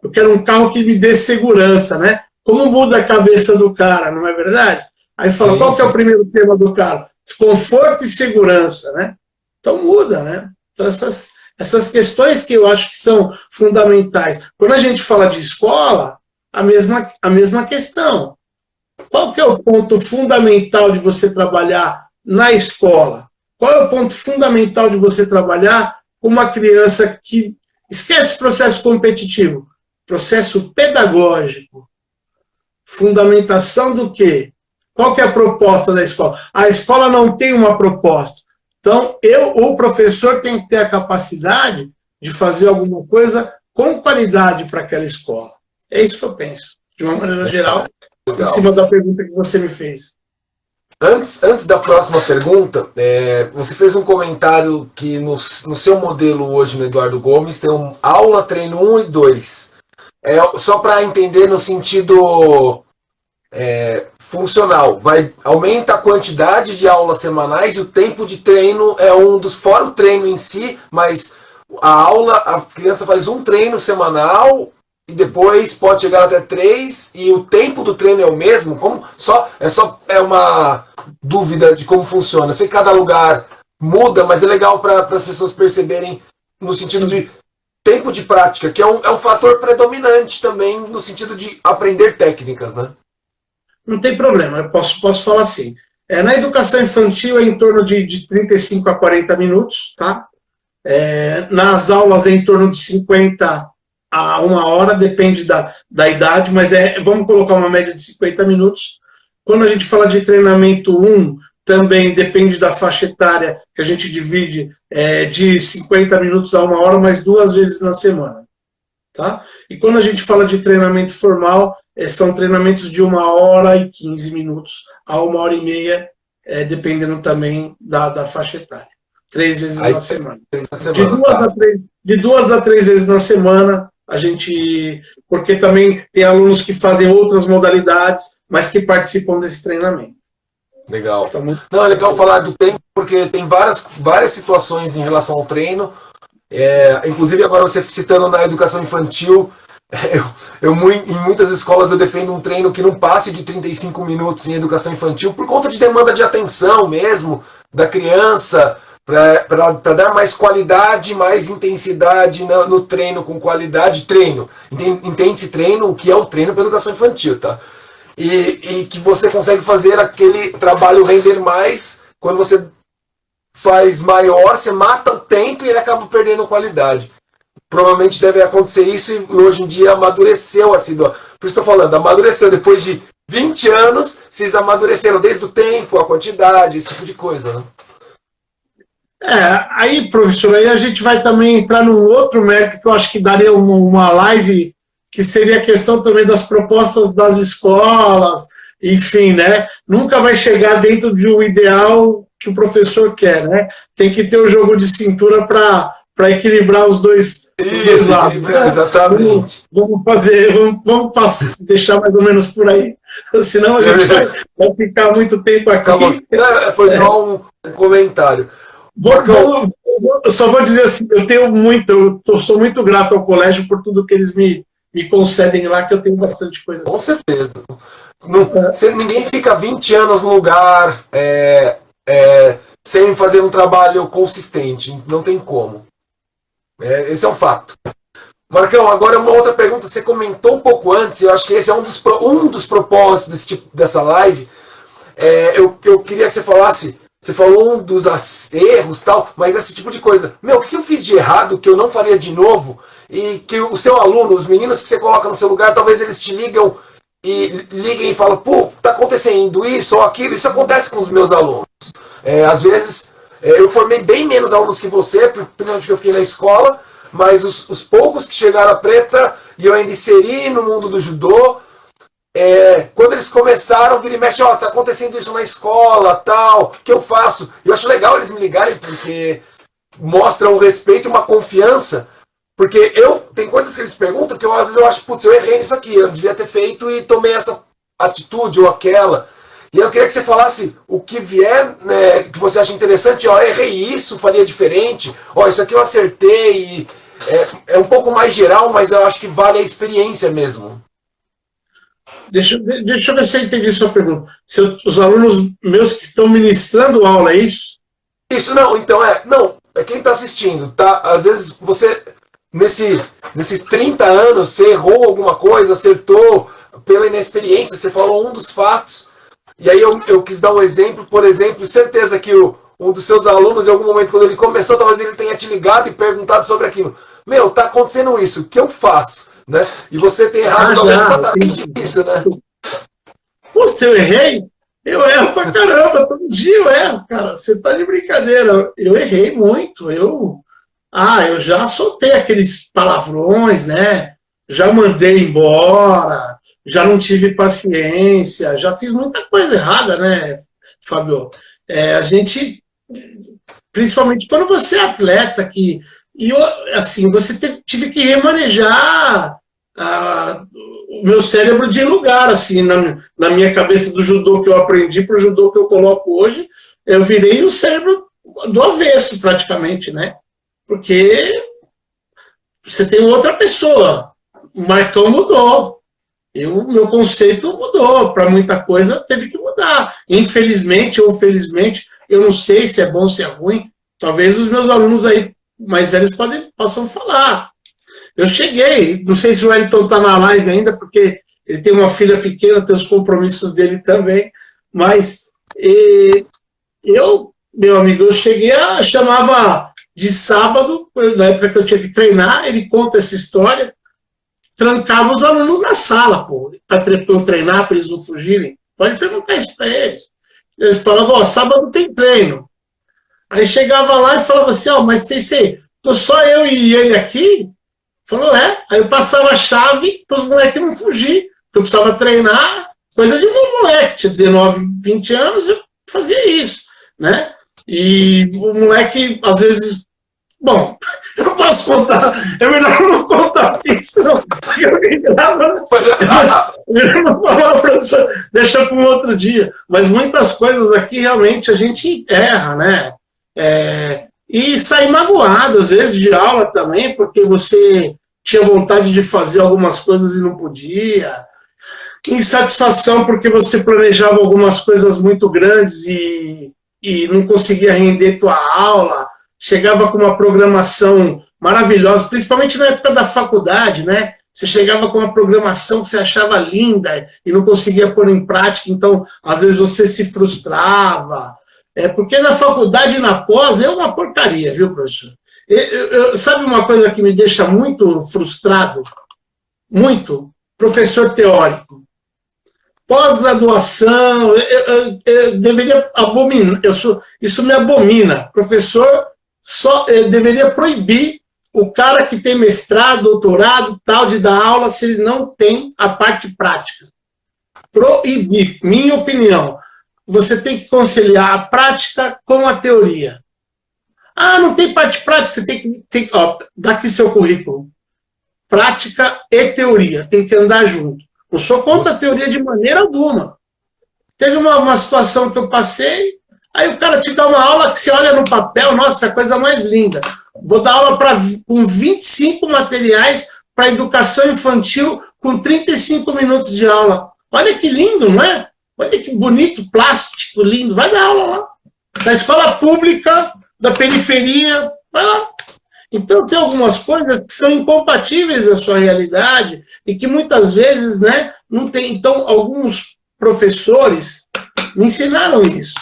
eu quero um carro que me dê segurança, né? Como muda a cabeça do cara, não é verdade? Aí fala, qual que é o primeiro tema do carro? Conforto e segurança, né? Então muda, né? Então essas questões que eu acho que são fundamentais. Quando a gente fala de escola, a mesma questão. Qual que é o ponto fundamental de você trabalhar na escola? Qual é o ponto fundamental de você trabalhar com uma criança que esquece o processo competitivo? Processo pedagógico. Fundamentação do quê? Qual que é a proposta da escola? A escola não tem uma proposta. Então, o professor tem que ter a capacidade de fazer alguma coisa com qualidade para aquela escola. É isso que eu penso, de uma maneira geral, em cima da pergunta que você me fez. Antes da próxima pergunta, você fez um comentário que no seu modelo hoje, no Eduardo Gomes, tem aula, treino 1 e 2. Só para entender no sentido funcional, aumenta a quantidade de aulas semanais e o tempo de treino é um dos, fora o treino em si, mas a criança faz um treino semanal e depois pode chegar até 3 e o tempo do treino é o mesmo? É uma dúvida de como funciona. Eu sei que cada lugar muda, mas é legal para as pessoas perceberem no sentido de tempo de prática, que é um fator predominante também no sentido de aprender técnicas, né? Não tem problema, eu posso falar assim. Na educação infantil é em torno de 35 a 40 minutos, tá? Nas aulas é em torno de 50 a 1 hora, depende da idade, mas vamos colocar uma média de 50 minutos. Quando a gente fala de treinamento 1, também depende da faixa etária, que a gente divide de 50 minutos a 1 hora, mas 2 vezes na semana. Tá? E quando a gente fala de treinamento formal, são treinamentos de 1h15 minutos a 1h30, dependendo também da faixa etária. 3 vezes na semana. De 2 a 3 vezes na semana, porque também tem alunos que fazem outras modalidades, mas que participam desse treinamento. Legal. Então, não, é legal falar do tempo, porque tem várias situações em relação ao treino. Inclusive, agora você citando na educação infantil, em muitas escolas eu defendo um treino que não passe de 35 minutos em educação infantil, por conta de demanda de atenção mesmo, da criança, para dar mais qualidade, mais intensidade no treino, com qualidade, treino. Entende-se treino, o que é o treino para educação infantil, tá? E que você consegue fazer aquele trabalho render mais, quando você faz maior, você mata o tempo e ele acaba perdendo qualidade. Provavelmente deve acontecer isso e hoje em dia amadureceu assim. Por isso estou falando, amadureceu. Depois de 20 anos, vocês amadureceram desde o tempo, a quantidade, esse tipo de coisa, né? Aí, professor, aí a gente vai também entrar num outro mérito que eu acho que daria uma live, que seria a questão também das propostas das escolas, enfim, né? Nunca vai chegar dentro de um ideal que o professor quer, né? Tem que ter o jogo de cintura para equilibrar os dois lados. Né? Exatamente. Vamos deixar mais ou menos por aí, senão a gente vai ficar muito tempo aqui. Foi só um comentário. Eu só vou dizer assim, eu sou muito grato ao colégio por tudo que eles me concedem lá, que eu tenho bastante coisa. Com certeza. Ninguém fica 20 anos no lugar sem fazer um trabalho consistente. Não tem como. Esse é um fato. Marcão, agora uma outra pergunta. Você comentou um pouco antes, eu acho que esse é um dos propósitos dessa live. Eu queria que você falasse. Você falou dos erros e tal, mas esse tipo de coisa. O que eu fiz de errado que eu não faria de novo? E que o seu aluno, os meninos que você coloca no seu lugar, talvez eles te liguem e falam, pô, tá acontecendo isso ou aquilo. Isso acontece com os meus alunos. Às vezes, eu formei bem menos alunos que você, principalmente porque eu fiquei na escola, mas os poucos que chegaram à preta e eu ainda inseri no mundo do judô, quando eles começaram, vira e mexe, tá acontecendo isso na escola, tal, o que eu faço? Eu acho legal eles me ligarem, porque mostra um respeito e uma confiança, porque tem coisas que eles perguntam que às vezes eu acho, putz, eu errei nisso aqui, eu devia ter feito e tomei essa atitude ou aquela. E eu queria que você falasse o que vier, né, que você acha interessante, errei isso, faria diferente, isso aqui eu acertei, é um pouco mais geral, mas eu acho que vale a experiência mesmo. Deixa eu ver se eu entendi a sua pergunta. Os alunos meus que estão ministrando aula, é isso? Isso, não, então quem está assistindo, tá? Às vezes você, nesses 30 anos, você errou alguma coisa, acertou pela inexperiência, você falou um dos fatos, e aí eu quis dar um exemplo, por exemplo, certeza que um dos seus alunos, em algum momento, quando ele começou, talvez ele tenha te ligado e perguntado sobre aquilo. Tá acontecendo isso, o que eu faço? Né? E você tem errado talvez exatamente isso, né? Pô, se eu errei, eu erro pra caramba, todo dia eu erro, cara. Você tá de brincadeira. Eu errei muito. Eu já soltei aqueles palavrões, né? Já mandei embora, já não tive paciência, já fiz muita coisa errada, né, Fábio? A gente, principalmente quando você é atleta, você tive que remanejar o meu cérebro de lugar, assim, na minha cabeça do judô que eu aprendi para o judô que eu coloco hoje, eu virei o cérebro do avesso, praticamente, né? Porque você tem outra pessoa, o Marcão mudou, meu conceito mudou, para muita coisa teve que mudar, infelizmente ou felizmente, eu não sei se é bom ou se é ruim, talvez os meus alunos aí mais velhos possam falar. Eu cheguei, não sei se o Wellington está na live ainda, porque ele tem uma filha pequena, tem os compromissos dele também, mas meu amigo, eu cheguei, chamava de sábado, na época que eu tinha que treinar, ele conta essa história, trancava os alunos na sala, pô, para eu treinar, para eles não fugirem. Pode perguntar isso para eles. Eles falavam, sábado tem treino. Aí chegava lá e falava assim, mas tô só eu e ele aqui? Falou, Aí eu passava a chave para os moleques não fugir, porque eu precisava treinar, coisa de um moleque, tinha 19, 20 anos, eu fazia isso, né? E o moleque, às vezes, bom, eu não posso contar, é melhor não contar isso, não, porque eu me gravo, melhor não falar para você, deixa para um outro dia, mas muitas coisas aqui realmente a gente erra, né? E sair magoado, às vezes, de aula também, porque você tinha vontade de fazer algumas coisas e não podia, insatisfação porque você planejava algumas coisas muito grandes e não conseguia render tua aula, chegava com uma programação maravilhosa, principalmente na época da faculdade, né? Você chegava com uma programação que você achava linda e não conseguia pôr em prática, então, às vezes, você se frustrava. Porque na faculdade e na pós é uma porcaria, viu, professor? Sabe uma coisa que me deixa muito frustrado? Muito? Professor teórico. Pós-graduação, eu deveria abominar, isso me abomina. Professor deveria proibir o cara que tem mestrado, doutorado, tal, de dar aula se ele não tem a parte prática. Proibir, minha opinião. Você tem que conciliar a prática com a teoria. Não tem parte prática, você tem que dá aqui seu currículo. Prática e teoria, tem que andar junto. Não sou contra a teoria de maneira alguma. Teve uma situação que eu passei, aí o cara te dá uma aula que você olha no papel, nossa, a coisa mais linda. Vou dar aula com 25 materiais para educação infantil com 35 minutos de aula. Olha que lindo, não é? Olha que bonito, plástico, lindo. Vai dar aula lá. Da escola pública, da periferia, vai lá. Então, tem algumas coisas que são incompatíveis à sua realidade e que muitas vezes, né, não tem. Então, alguns professores me ensinaram isso.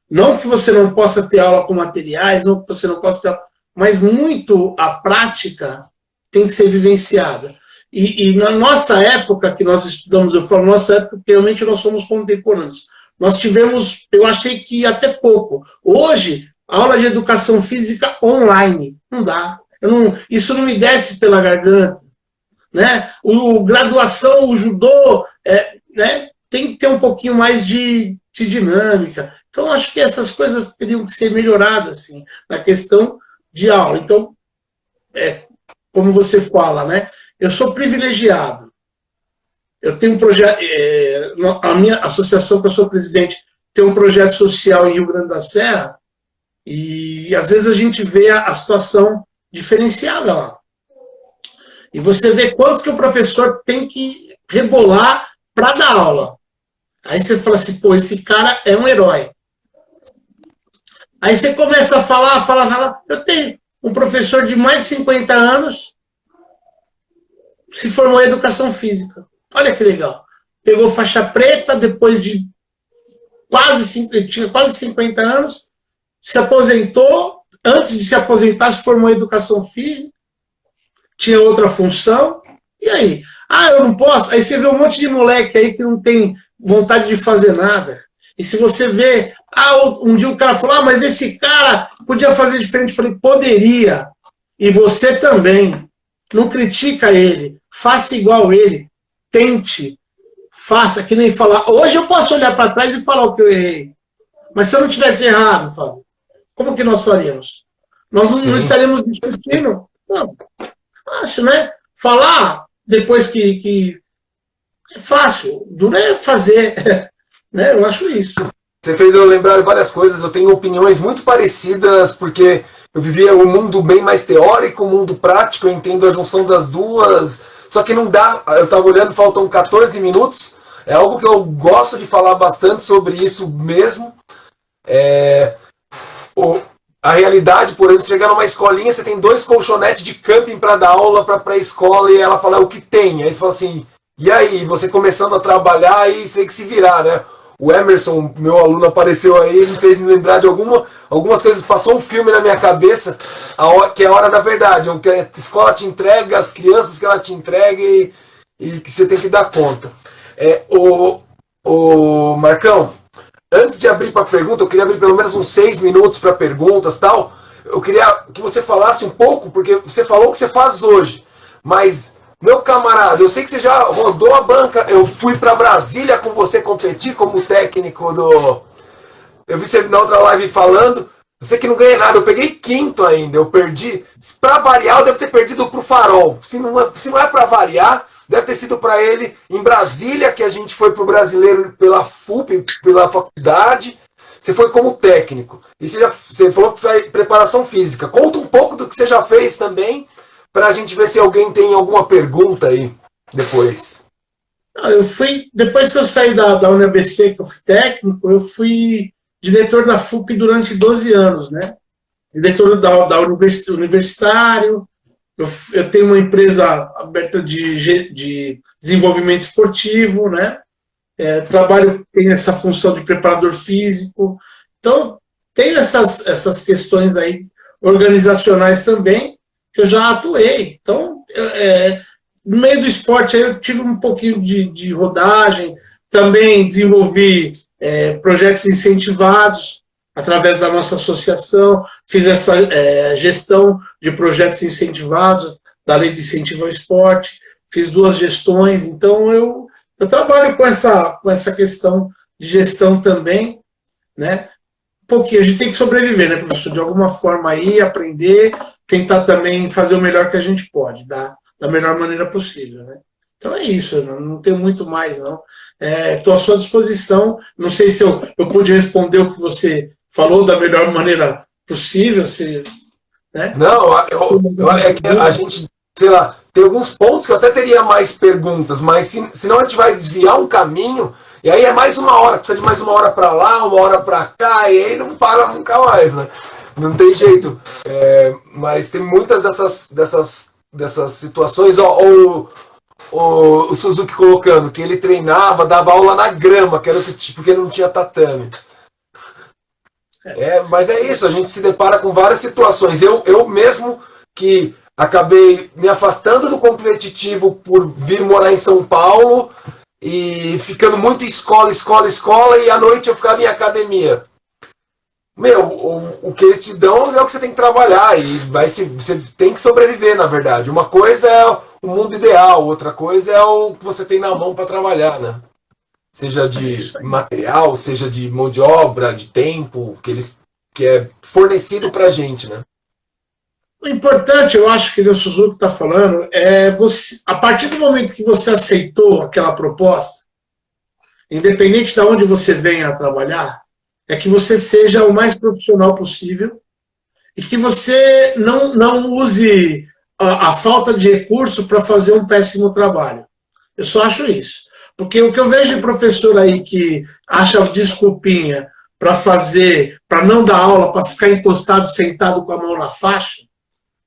Não que você não possa ter aula com materiais, não que você não possa ter aula, mas muito a prática tem que ser vivenciada. E na nossa época que nós estudamos, eu falo nossa época porque realmente nós somos contemporâneos. Nós tivemos, eu achei que até pouco. Hoje, aula de educação física online, não dá. Isso não me desce pela garganta. Né? Graduação, o judô, né? Tem que ter um pouquinho mais de dinâmica. Então, acho que essas coisas teriam que ser melhoradas, assim, na questão de aula. Então, como você fala, né? Eu sou privilegiado. Eu tenho um projeto, a minha associação que eu sou presidente tem um projeto social em Rio Grande da Serra e às vezes a gente vê a situação diferenciada lá. E você vê quanto que o professor tem que rebolar para dar aula. Aí você fala assim, pô, esse cara é um herói. Aí você começa a falar. Eu tenho um professor de mais de 50 anos, se formou em educação física. Olha que legal. Pegou faixa preta, depois de tinha quase 50 anos, se aposentou, antes de se aposentar, se formou em educação física, tinha outra função, e aí? Eu não posso? Aí você vê um monte de moleque aí que não tem vontade de fazer nada. E se você vê, um dia o cara falou, mas esse cara podia fazer diferente. Eu falei, poderia. E você também. Não critica ele. Faça igual ele. Tente. Faça, que nem falar. Hoje eu posso olhar para trás e falar o que eu errei. Mas se eu não tivesse errado, Fábio, como que nós faríamos? Nós não estaríamos discutindo. Não. Fácil, né? Falar depois que é fácil. Duro é fazer. Né? Eu acho isso. Você fez eu lembrar várias coisas. Eu tenho opiniões muito parecidas, porque eu vivia um mundo bem mais teórico, um mundo prático, eu entendo a junção das duas. Só que não dá. Eu estava olhando, faltam 14 minutos. É algo que eu gosto de falar bastante sobre isso mesmo. a realidade, por exemplo, você chegar numa escolinha, você tem 2 colchonetes de camping para dar aula para pré-escola e ela fala o que tem. Aí você fala assim, e aí, você começando a trabalhar, aí você tem que se virar, né? O Emerson, meu aluno, apareceu aí, me fez me lembrar de algumas coisas, passou um filme na minha cabeça, que é a hora da verdade, o que a escola te entrega, as crianças que ela te entrega e que você tem que dar conta. O Marcão, antes de abrir para pergunta, eu queria abrir pelo menos uns 6 minutos para perguntas e tal. Eu queria que você falasse um pouco, porque você falou o que você faz hoje, mas, meu camarada, eu sei que você já rodou a banca, eu fui para Brasília com você competir como técnico do... Eu vi você na outra live falando, eu sei que não ganhei nada, eu peguei 5º ainda, eu perdi, para variar eu devo ter perdido pro Farol, se não é para variar, deve ter sido para ele em Brasília, que a gente foi pro Brasileiro pela FUP, pela faculdade. Você foi como técnico. E você falou que faz preparação física. Conta um pouco do que você já fez também, para a gente ver se alguém tem alguma pergunta aí depois. Depois que eu saí da UniABC, que eu fui técnico, eu fui diretor da FUP durante 12 anos, né? Diretor da universitário. Eu tenho uma empresa aberta de desenvolvimento esportivo, né? Tenho essa função de preparador físico. Então, tenho essas questões aí organizacionais também, que eu já atuei. Então, no meio do esporte, eu tive um pouquinho de rodagem, também desenvolvi projetos incentivados através da nossa associação, fiz essa gestão de projetos incentivados, da Lei de Incentivo ao Esporte, fiz 2 gestões, então eu trabalho com essa questão de gestão também, né? Porque a gente tem que sobreviver, né, professor? De alguma forma aí, aprender, tentar também fazer o melhor que a gente pode, da melhor maneira possível, né? Então é isso, eu não tenho muito mais, não. Estou à sua disposição, não sei se eu pude responder o que você falou da melhor maneira possível, né? Não, é que a gente, sei lá, tem alguns pontos que eu até teria mais perguntas, mas senão a gente vai desviar um caminho, e aí é mais uma hora, precisa de mais uma hora para lá, uma hora para cá, e aí não para nunca mais, né? Não tem jeito. Mas tem muitas dessas situações, o Suzuki colocando que ele treinava, dava aula na grama, que era o que, porque não tinha tatame. Mas é isso, a gente se depara com várias situações. Eu mesmo que acabei me afastando do competitivo por vir morar em São Paulo e ficando muito escola, e à noite eu ficava em academia. O que eles te dão é o que você tem que trabalhar e você tem que sobreviver, na verdade. Uma coisa é o mundo ideal, outra coisa é o que você tem na mão para trabalhar, né? Seja de material, seja de mão de obra, de tempo, que é fornecido para a gente, né? O importante, eu acho que o Suzuki está falando, você, a partir do momento que você aceitou aquela proposta, independente de onde você venha a trabalhar, é que você seja o mais profissional possível e que você não use a falta de recurso para fazer um péssimo trabalho. Eu só acho isso. Porque o que eu vejo de professor aí que acha desculpinha para não dar aula, para ficar encostado, sentado com a mão na faixa,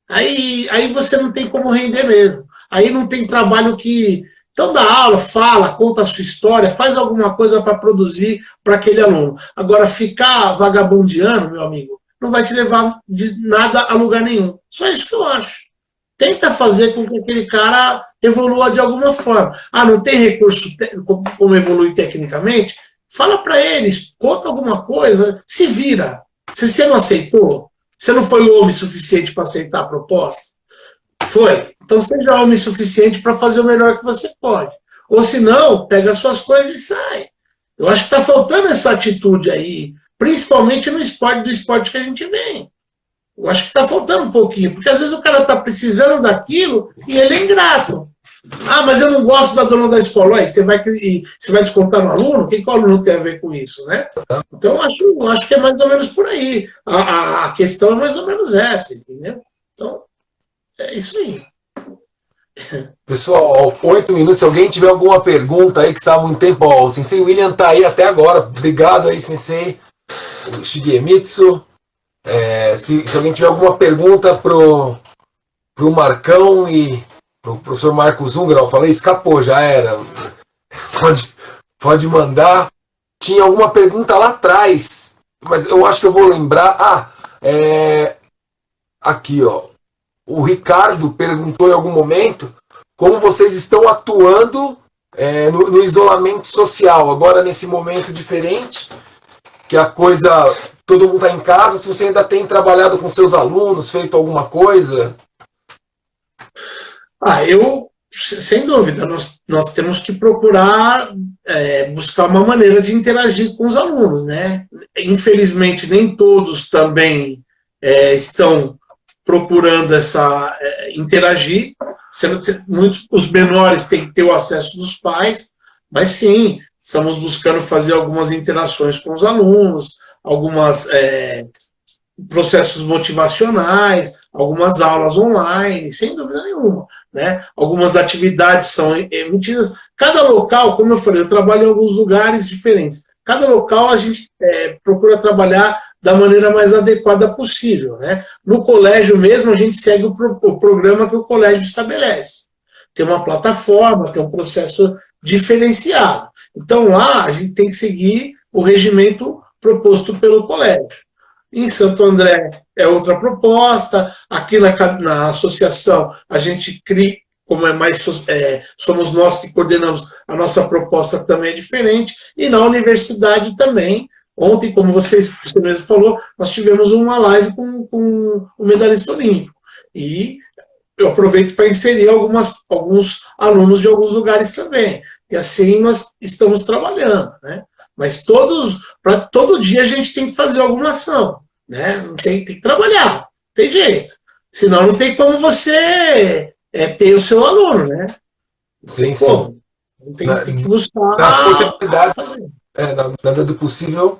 aí você não tem como render mesmo. Aí não tem trabalho que... Então dá aula, fala, conta a sua história, faz alguma coisa para produzir para aquele aluno. Agora, ficar vagabundeando, meu amigo, não vai te levar de nada a lugar nenhum. Só isso que eu acho. Tenta fazer com que aquele cara evolua de alguma forma. Não tem recurso como evoluir tecnicamente? Fala para eles, conta alguma coisa, se vira. Se você não aceitou, você não foi homem suficiente para aceitar a proposta? Foi. Então seja homem suficiente para fazer o melhor que você pode. Ou se não, pega as suas coisas e sai. Eu acho que está faltando essa atitude aí, principalmente no esporte que a gente vem. Eu acho que está faltando um pouquinho, porque às vezes o cara está precisando daquilo e ele é ingrato. Mas eu não gosto da dona da escola. Aí você vai descontar no aluno? O que o aluno tem a ver com isso, né? Então, acho que é mais ou menos por aí. A questão é mais ou menos essa, entendeu? Então, é isso aí. Pessoal, 8 minutos. Se alguém tiver alguma pergunta aí que está há muito tempo, o Sensei William está aí até agora. Obrigado aí, Sensei. O Shigemitsu. Se alguém tiver alguma pergunta pro Marcão e pro professor Marcos Ungra, falei, escapou, já era. Pode mandar. Tinha alguma pergunta lá atrás, mas eu acho que eu vou lembrar. Aqui, ó. O Ricardo perguntou em algum momento como vocês estão atuando no isolamento social, agora nesse momento diferente, que a coisa, todo mundo está em casa, se você ainda tem trabalhado com seus alunos, feito alguma coisa? Sem dúvida, nós temos que procurar buscar uma maneira de interagir com os alunos, né? Infelizmente, nem todos também estão procurando interagir. Os menores têm que ter o acesso dos pais, mas sim, estamos buscando fazer algumas interações com os alunos, alguns processos motivacionais, algumas aulas online, sem dúvida nenhuma. Né? Algumas atividades são emitidas. Cada local, como eu falei, eu trabalho em alguns lugares diferentes. Cada local a gente procura trabalhar da maneira mais adequada possível. Né? No colégio mesmo, a gente segue o programa que o colégio estabelece. Tem uma plataforma, tem um processo diferenciado. Então, lá, a gente tem que seguir o regimento proposto pelo colégio. Em Santo André é outra proposta. Aqui na associação, a gente cria, como somos nós que coordenamos, a nossa proposta também é diferente. E na universidade também. Ontem, como você mesmo falou, nós tivemos uma live com o medalhista olímpico. E eu aproveito para inserir alguns alunos de alguns lugares também. E assim nós estamos trabalhando. Né? Mas para todo dia a gente tem que fazer alguma ação. Né? Tem que trabalhar, não tem jeito. Senão não tem como você ter o seu aluno. Né? Sim, sim. Tem que buscar. Nas possibilidades, na medida do possível.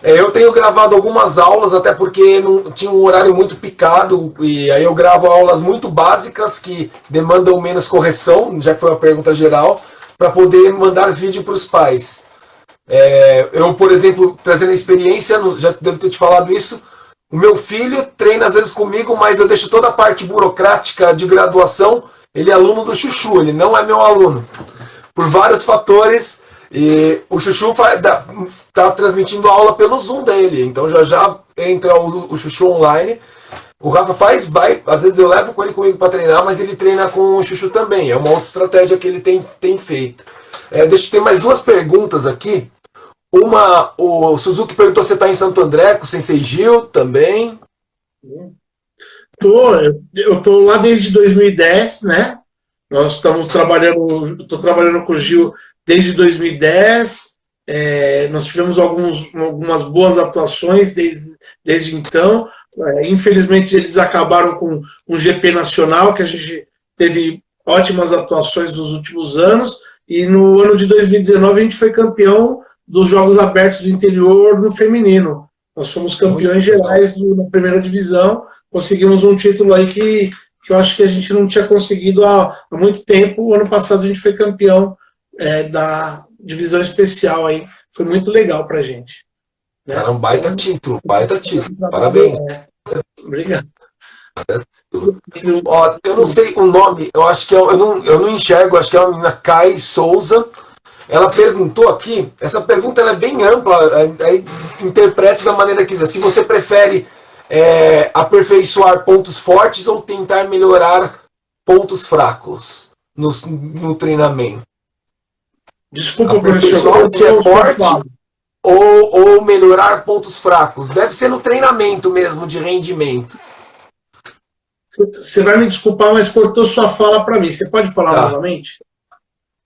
Eu tenho gravado algumas aulas, até porque não tinha um horário muito picado, e aí eu gravo aulas muito básicas que demandam menos correção, já que foi uma pergunta geral, para poder mandar vídeo para os pais. Eu, por exemplo, trazendo a experiência, já devo ter te falado isso, o meu filho treina às vezes comigo, mas eu deixo toda a parte burocrática de graduação, ele é aluno do Chuchu, ele não é meu aluno, por vários fatores. E o Chuchu está transmitindo aula pelo Zoom dele, então já entra o Chuchu online. O Rafa às vezes eu levo ele comigo para treinar, mas ele treina com o Chuchu também, é uma outra estratégia que ele tem feito. Deixa eu ter mais duas perguntas aqui. O Suzuki perguntou se você está em Santo André, com o Sensei Gil também. Eu estou lá desde 2010, né? Nós estamos estou trabalhando com o Gil desde 2010, nós tivemos algumas boas atuações desde então. Infelizmente, eles acabaram com um GP nacional, que a gente teve ótimas atuações nos últimos anos, e no ano de 2019 a gente foi campeão dos Jogos Abertos do Interior no feminino. Nós fomos campeões gerais na primeira divisão, conseguimos um título aí que eu acho que a gente não tinha conseguido há muito tempo. O ano passado a gente foi campeão da divisão especial aí, foi muito legal pra gente. Né? Cara, um baita título, parabéns. Obrigado. Ó, eu não sei o nome, eu acho que eu não enxergo, acho que é a menina Kai Souza. Ela perguntou aqui, essa pergunta ela é bem ampla, aí interprete da maneira que quiser. Se você prefere aperfeiçoar pontos fortes ou tentar melhorar pontos fracos no treinamento. Desculpa, professor. Que é forte ou melhorar pontos fracos. Deve ser no treinamento mesmo, de rendimento. Você vai me desculpar, mas cortou sua fala para mim. Você pode falar novamente?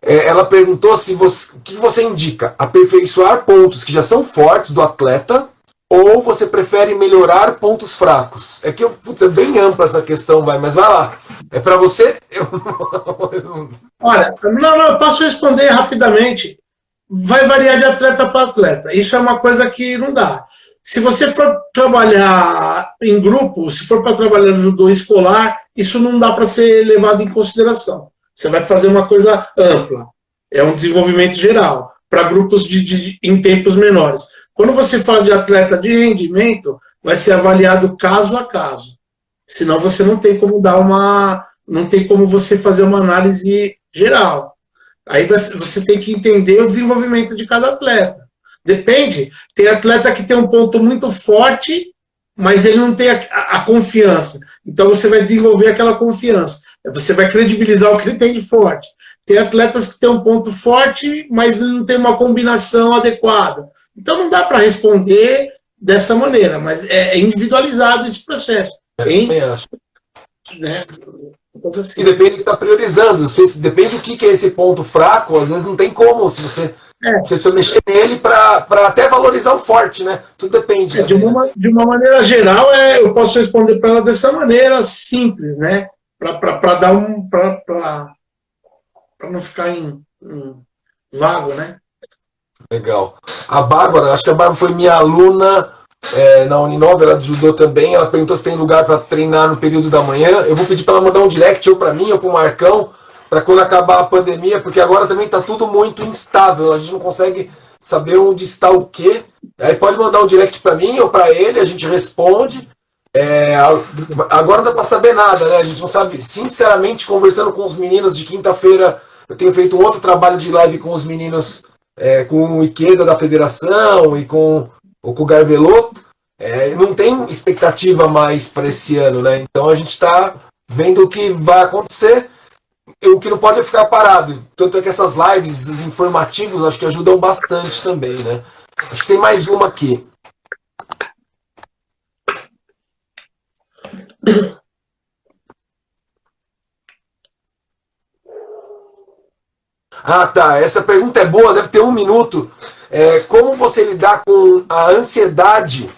Ela perguntou o que você indica? Aperfeiçoar pontos que já são fortes do atleta ou você prefere melhorar pontos fracos? É que é bem ampla essa questão, mas vai lá. É para você? Olha, eu posso responder rapidamente. Vai variar de atleta para atleta. Isso é uma coisa que não dá. Se você for trabalhar em grupo, se for para trabalhar no judô escolar, isso não dá para ser levado em consideração. Você vai fazer uma coisa ampla. É um desenvolvimento geral, para grupos em tempos menores. Quando você fala de atleta de rendimento, vai ser avaliado caso a caso. Senão você não tem como não tem como você fazer uma análise geral. Aí você tem que entender o desenvolvimento de cada atleta. Depende. Tem atleta que tem um ponto muito forte, mas ele não tem a confiança. Então você vai desenvolver aquela confiança. Você vai credibilizar o que ele tem de forte. Tem atletas que têm um ponto forte, mas não tem uma combinação adequada. Então não dá para responder dessa maneira, mas é individualizado esse processo. Também acho. Né? Assim. E depende do que você está priorizando. Depende do que é esse ponto fraco, às vezes não tem como. Se você precisa mexer nele para até valorizar o forte, né? Tudo depende. De uma maneira geral, eu posso responder para ela dessa maneira simples, né? Para dar para não ficar em vago, né? Legal. A Bárbara, acho que a Bárbara foi minha aluna na Uninove, ela judô também. Ela perguntou se tem lugar para treinar no período da manhã. Eu vou pedir para ela mandar um direct ou para mim ou para o Marcão, para quando acabar a pandemia, porque agora também está tudo muito instável. A gente não consegue saber onde está o quê. Aí pode mandar um direct para mim ou para ele, a gente responde. Agora não dá para saber nada, né? A gente não sabe. Sinceramente, conversando com os meninos de quinta-feira, eu tenho feito um outro trabalho de live com os meninos, com o Ikeda da federação e com o Garbelotto. Não tem expectativa mais para esse ano, né? Então a gente está vendo o que vai acontecer. O que não pode é ficar parado. Tanto é que essas lives, os informativos, acho que ajudam bastante também, né? Acho que tem mais uma aqui. Ah, tá. Essa pergunta é boa, deve ter 1 minuto. Como você lidar com a ansiedade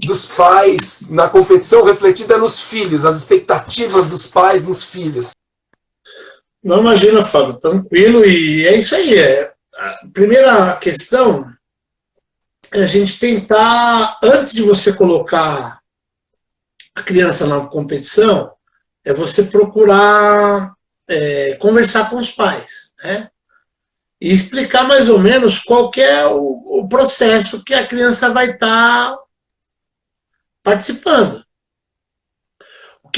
dos pais na competição refletida nos filhos, as expectativas dos pais nos filhos? Não, imagina, Fábio, tranquilo, e é isso aí. A primeira questão é a gente tentar, antes de você colocar a criança na competição, é você procurar conversar com os pais, né? E explicar mais ou menos qual que é o processo que a criança vai estar participando. O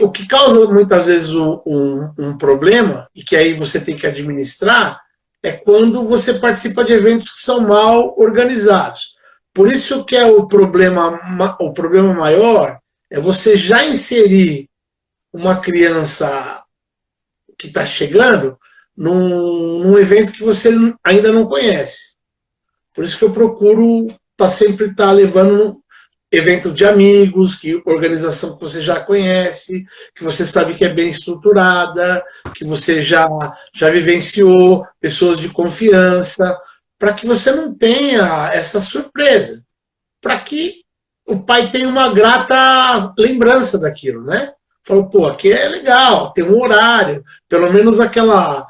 que causa muitas vezes um problema, e que aí você tem que administrar, é quando você participa de eventos que são mal organizados. Por isso que o problema maior é você já inserir uma criança que está chegando num evento que você ainda não conhece. Por isso que eu procuro sempre estar levando evento de amigos, organização que você já conhece, que você sabe que é bem estruturada, que você já vivenciou, pessoas de confiança, para que você não tenha essa surpresa, para que o pai tenha uma grata lembrança daquilo, né? Falou, pô, aqui é legal, tem um horário, pelo menos aquela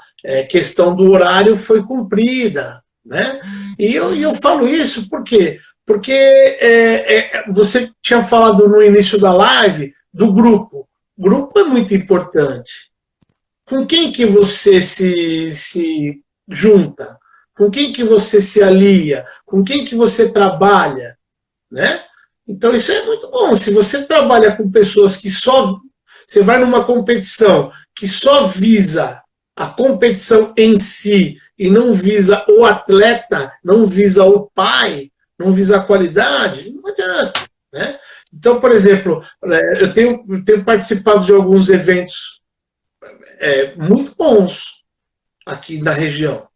questão do horário foi cumprida, né? E eu falo isso por quê? Porque você tinha falado no início da live do grupo. O grupo é muito importante. Com quem que você se junta? Com quem que você se alia? Com quem que você trabalha? Né? Então isso é muito bom. Se você trabalha com pessoas que você vai numa competição que só visa a competição em si e não visa o atleta, não visa o pai, não visa a qualidade, não adianta. Né? Então, por exemplo, eu tenho participado de alguns eventos muito bons aqui na região.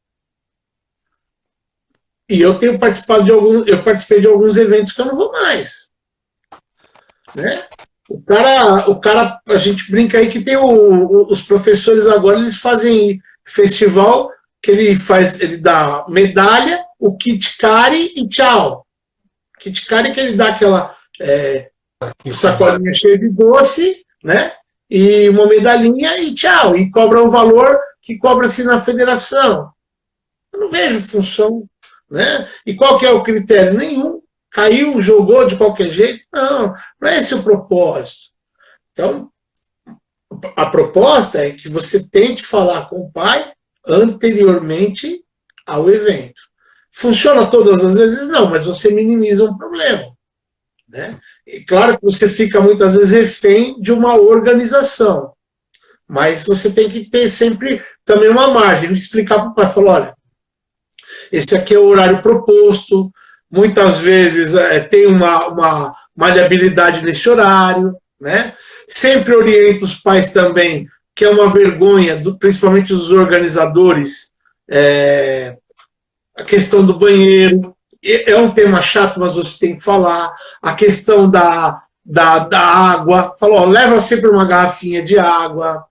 E eu tenho participado eu participei de alguns eventos que eu não vou mais. Né? O cara, a gente brinca aí que tem os professores agora, eles fazem festival que ele dá medalha, o kit cari e tchau. Kit cari que ele dá aquela sacolinha cheia de doce, né? E uma medalhinha e tchau. E cobra um valor que cobra-se na federação. Eu não vejo função, né? E qual que é o critério? Nenhum. Caiu, jogou de qualquer jeito? Não é esse o propósito. Então, a proposta é que você tente falar com o pai anteriormente ao evento. Funciona todas as vezes? Não, mas você minimiza um problema. Né? E claro que você fica muitas vezes refém de uma organização, mas você tem que ter sempre também uma margem, explicar para o pai, falar, olha, esse aqui é o horário proposto, muitas vezes tem uma maleabilidade nesse horário, né? Sempre oriento os pais também, que é uma vergonha, principalmente dos organizadores, a questão do banheiro, é um tema chato, mas você tem que falar, a questão da água, falou, leva sempre uma garrafinha de água,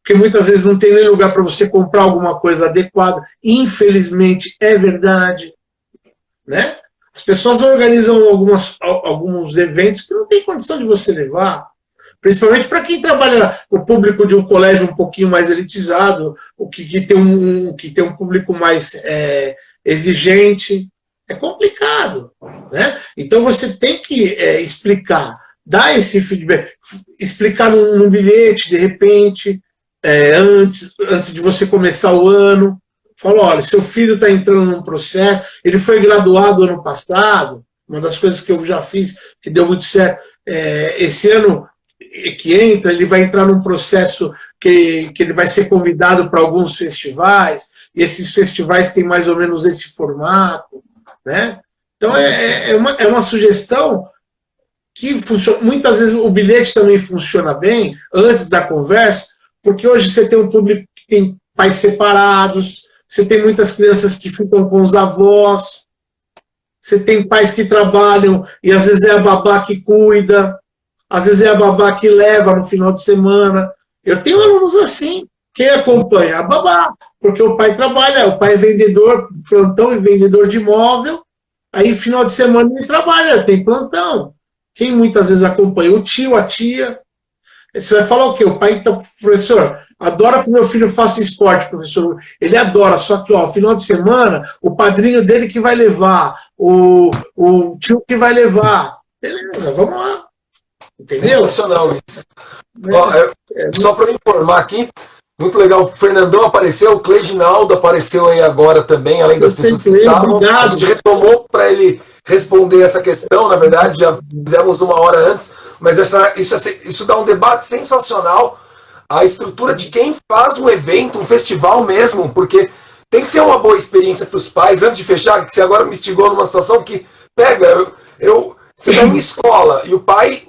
porque muitas vezes não tem nem lugar para você comprar alguma coisa adequada, infelizmente é verdade, né? As pessoas organizam alguns eventos que não tem condição de você levar, principalmente para quem trabalha o público de um colégio um pouquinho mais elitizado, o que tem um público mais exigente, é complicado, né? Então você tem que explicar, dar esse feedback, explicar num bilhete, de repente, antes de você começar o ano, fala, olha, seu filho está entrando num processo, ele foi graduado ano passado, uma das coisas que eu já fiz, que deu muito certo, esse ano que entra, ele vai entrar num processo que ele vai ser convidado para alguns festivais, e esses festivais têm mais ou menos esse formato, né? Então, é uma sugestão que funciona. Muitas vezes o bilhete também funciona bem, antes da conversa, porque hoje você tem um público que tem pais separados, você tem muitas crianças que ficam com os avós, você tem pais que trabalham e às vezes é a babá que cuida, às vezes é a babá que leva no final de semana. Eu tenho alunos assim, quem acompanha? A babá, porque o pai trabalha, o pai é vendedor, plantão e vendedor de imóvel, aí final de semana ele trabalha, tem plantão. Quem muitas vezes acompanha? O tio, a tia. Você vai falar o quê? O pai, então, professor, adora que meu filho faça esporte, professor. Ele adora, só que, ó, final de semana, o padrinho dele que vai levar, o tio que vai levar. Beleza, vamos lá. Entendeu? Sensacional isso. Só para informar aqui, muito legal, o Fernandão apareceu, o Cleginaldo apareceu aí agora também, além das pessoas que estavam. Obrigado. A gente retomou para ele responder essa questão, na verdade, já fizemos 1 hora antes, mas isso dá um debate sensacional, a estrutura de quem faz um evento, um festival mesmo, porque tem que ser uma boa experiência para os pais, antes de fechar, que você agora me instigou numa situação que pega, você está em escola, e o pai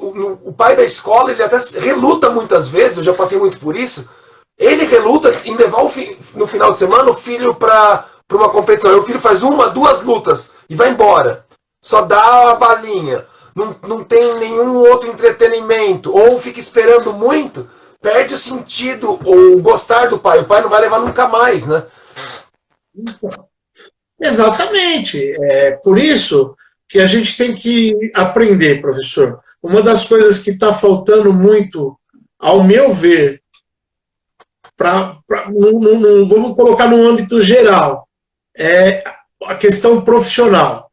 da escola, ele até reluta muitas vezes, eu já passei muito por isso, ele reluta em levar no final de semana o filho para uma competição, e o filho faz 1, 2 lutas e vai embora. Só dá a balinha, não tem nenhum outro entretenimento, ou fica esperando muito, perde o sentido, ou gostar do pai. O pai não vai levar nunca mais, né? Exatamente. Por isso que a gente tem que aprender, professor. Uma das coisas que está faltando muito, ao meu ver, vamos colocar no âmbito geral, é a questão profissional.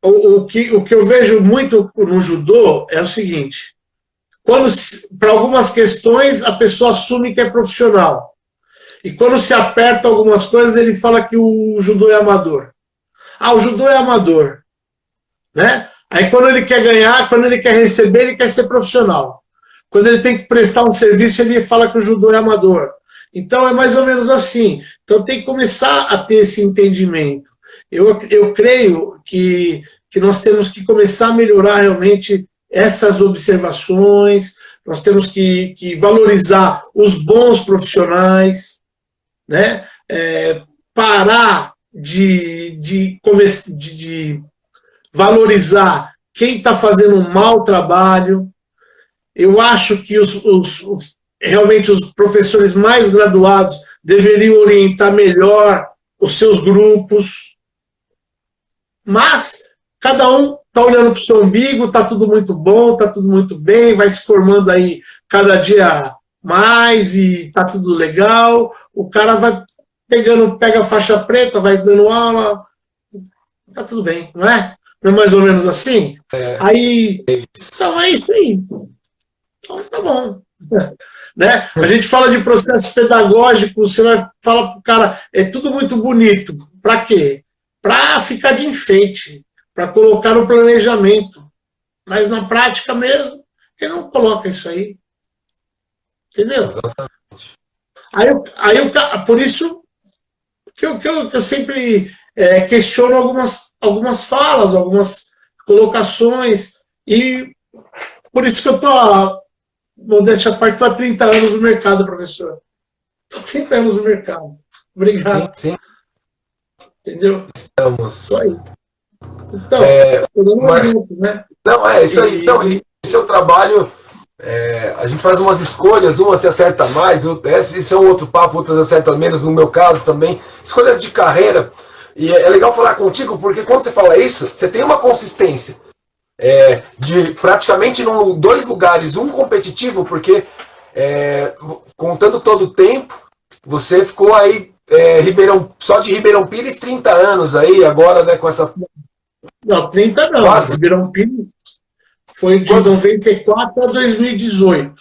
O que eu vejo muito no judô é o seguinte, para algumas questões a pessoa assume que é profissional, e quando se aperta algumas coisas ele fala que o judô é amador. O judô é amador, né? Aí quando ele quer ganhar, quando ele quer receber, ele quer ser profissional. Quando ele tem que prestar um serviço, ele fala que o judô é amador. Então é mais ou menos assim. Então tem que começar a ter esse entendimento. Eu creio que nós temos que começar a melhorar realmente essas observações, nós temos que valorizar os bons profissionais, né? Parar de valorizar quem está fazendo um mau trabalho. Eu acho que realmente os professores mais graduados deveriam orientar melhor os seus grupos, mas cada um está olhando para o seu umbigo, está tudo muito bom, está tudo muito bem, vai se formando aí cada dia mais e está tudo legal. O cara vai pega a faixa preta, vai dando aula, está tudo bem, não é? Não é mais ou menos assim? Aí, então é isso aí. Então tá bom. Né? A gente fala de processo pedagógico, você vai falar para o cara, é tudo muito bonito. Para quê? Para ficar de enfeite, para colocar no planejamento. Mas na prática mesmo, ele não coloca isso aí. Entendeu? Exatamente. Por isso que eu sempre questiono algumas falas, algumas colocações, e por isso que eu estou, modéstia à parte, estou há 30 anos no mercado, professor. Estou há 30 anos no mercado. Obrigado. Sim, sim. Entendeu? Estamos. Então, né? Não, é isso aí. Então, e seu trabalho, a gente faz umas escolhas, uma se acerta mais, isso é um outro papo, outras acertam menos, no meu caso também. Escolhas de carreira. E é legal falar contigo, porque quando você fala isso, você tem uma consistência. De praticamente dois lugares, um competitivo, porque contando todo o tempo, você ficou aí só de Ribeirão Pires 30 anos aí, agora, né, com essa... Não, 30 não. Quase. Ribeirão Pires foi de 94 a 2018.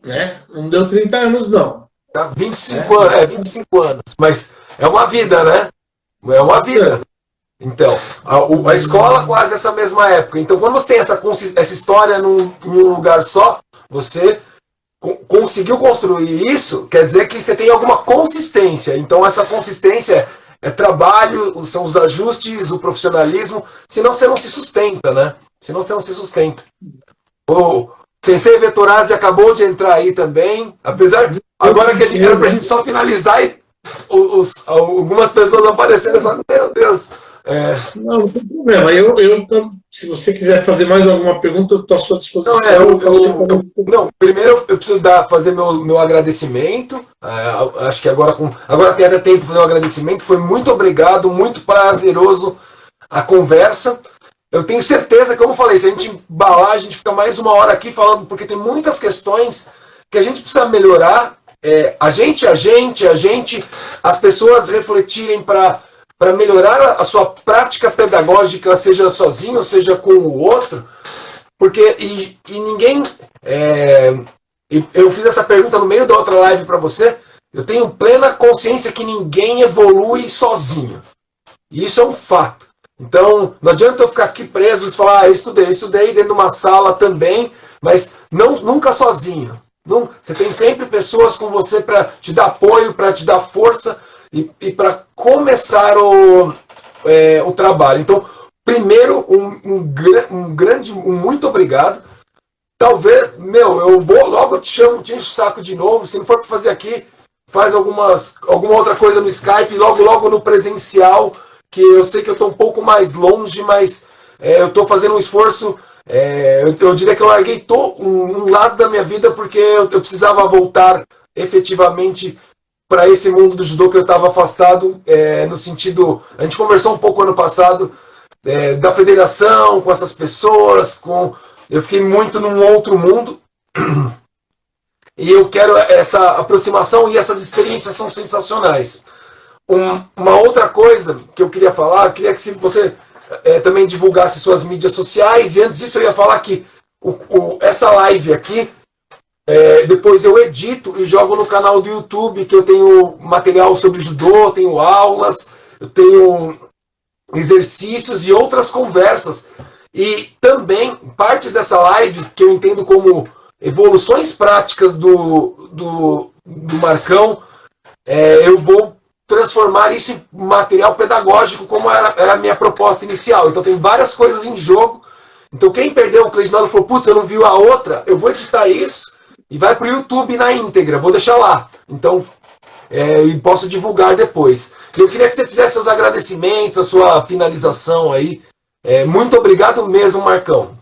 Né? Não deu 30 anos, não. Tá 25 anos, 25 anos. Mas é uma vida, né? É uma vida. Então, a escola quase essa mesma época. Então, quando você tem essa história em um lugar só, você conseguiu construir isso, quer dizer que você tem alguma consistência. Então, essa consistência é trabalho, são os ajustes, o profissionalismo, senão você não se sustenta, né? Senão você não se sustenta. O Sensei Vettorazzi acabou de entrar aí também, apesar de agora que era pra gente só finalizar e algumas pessoas apareceram e falaram, meu Deus. Não tem problema. Se você quiser fazer mais alguma pergunta, eu estou à sua disposição. Não, primeiro eu preciso fazer meu agradecimento. Acho que agora tem até tempo para fazer um agradecimento. Foi muito obrigado, muito prazeroso a conversa. Eu tenho certeza, como eu falei, se a gente embalar, a gente fica mais uma hora aqui falando, porque tem muitas questões que a gente precisa melhorar. As pessoas refletirem para melhorar a sua prática pedagógica, seja sozinho, seja com o outro, porque ninguém... eu fiz essa pergunta no meio da outra live para você, eu tenho plena consciência que ninguém evolui sozinho. E isso é um fato. Então, não adianta eu ficar aqui preso e falar, estudei dentro de uma sala também, mas nunca sozinho. Você tem sempre pessoas com você para te dar apoio, para te dar força, e para começar o trabalho. Então, primeiro, um muito obrigado. Talvez, eu vou, logo te chamo, te encho o saco de novo. Se não for para fazer aqui, faz alguma outra coisa no Skype, logo no presencial, que eu sei que eu estou um pouco mais longe, mas eu estou fazendo um esforço. Eu diria que eu larguei um lado da minha vida porque eu precisava voltar efetivamente para esse mundo do judô que eu estava afastado, no sentido... A gente conversou um pouco ano passado da federação, com essas pessoas, eu fiquei muito num outro mundo, e eu quero essa aproximação, e essas experiências são sensacionais. Uma outra coisa que eu queria falar, eu queria que você também divulgasse suas mídias sociais, e antes disso eu ia falar que essa live aqui, depois eu edito e jogo no canal do YouTube, que eu tenho material sobre judô, tenho aulas, eu tenho exercícios e outras conversas. E também partes dessa live, que eu entendo como evoluções práticas do Marcão, eu vou transformar isso em material pedagógico, como era a minha proposta inicial. Então tem várias coisas em jogo. Então quem perdeu o Cleitinaldo falou, putz, eu não vi a outra, eu vou editar isso e vai para o YouTube na íntegra, vou deixar lá. Então, e posso divulgar depois. Eu queria que você fizesse seus agradecimentos, a sua finalização aí. Muito obrigado mesmo, Marcão.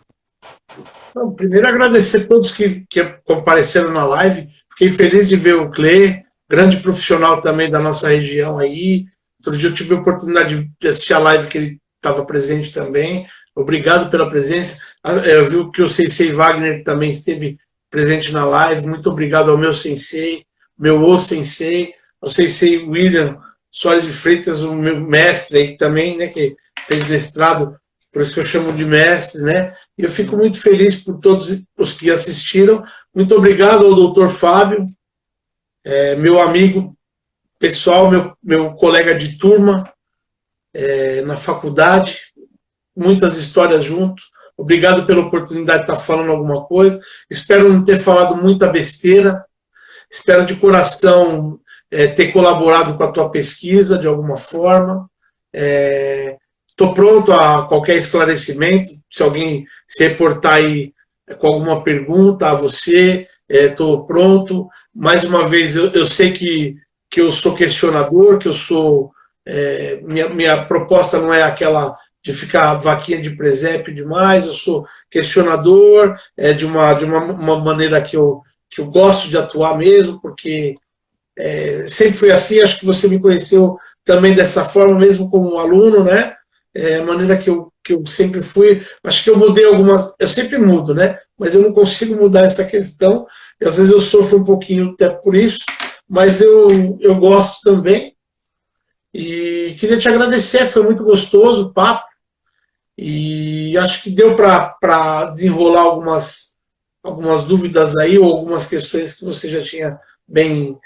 Então, primeiro, agradecer a todos que compareceram na live. Fiquei feliz de ver o Clê, grande profissional também da nossa região aí. Outro dia eu tive a oportunidade de assistir a live que ele estava presente também. Obrigado pela presença. Eu vi que o Sensei Wagner também esteve presente na live. Muito obrigado ao meu Sensei, meu Sensei, ao Sensei William Soares de Freitas, o meu mestre aí também, né, que fez mestrado, por isso que eu chamo de mestre, né? E eu fico muito feliz por todos os que assistiram. Muito obrigado ao doutor Fábio, meu amigo pessoal, meu colega de turma na faculdade. muitas histórias juntos. Obrigado pela oportunidade de estar falando alguma coisa. Espero não ter falado muita besteira. Espero de coração ter colaborado com a tua pesquisa de alguma forma. Estou pronto a qualquer esclarecimento. Se alguém se reportar aí com alguma pergunta a você, estou pronto. Mais uma vez, eu sei que eu sou questionador, que eu sou... minha proposta não é aquela de ficar vaquinha de presépio demais, eu sou questionador, de uma maneira que eu gosto de atuar mesmo, porque sempre foi assim. Acho que você me conheceu também dessa forma, mesmo como aluno, né? A maneira que eu sempre fui. Acho que eu mudei algumas, eu sempre mudo, né? Mas eu não consigo mudar essa questão, e às vezes eu sofro um pouquinho até por isso, mas eu gosto também. E queria te agradecer, foi muito gostoso o papo, e acho que deu para desenrolar algumas dúvidas aí, ou algumas questões que você já tinha bem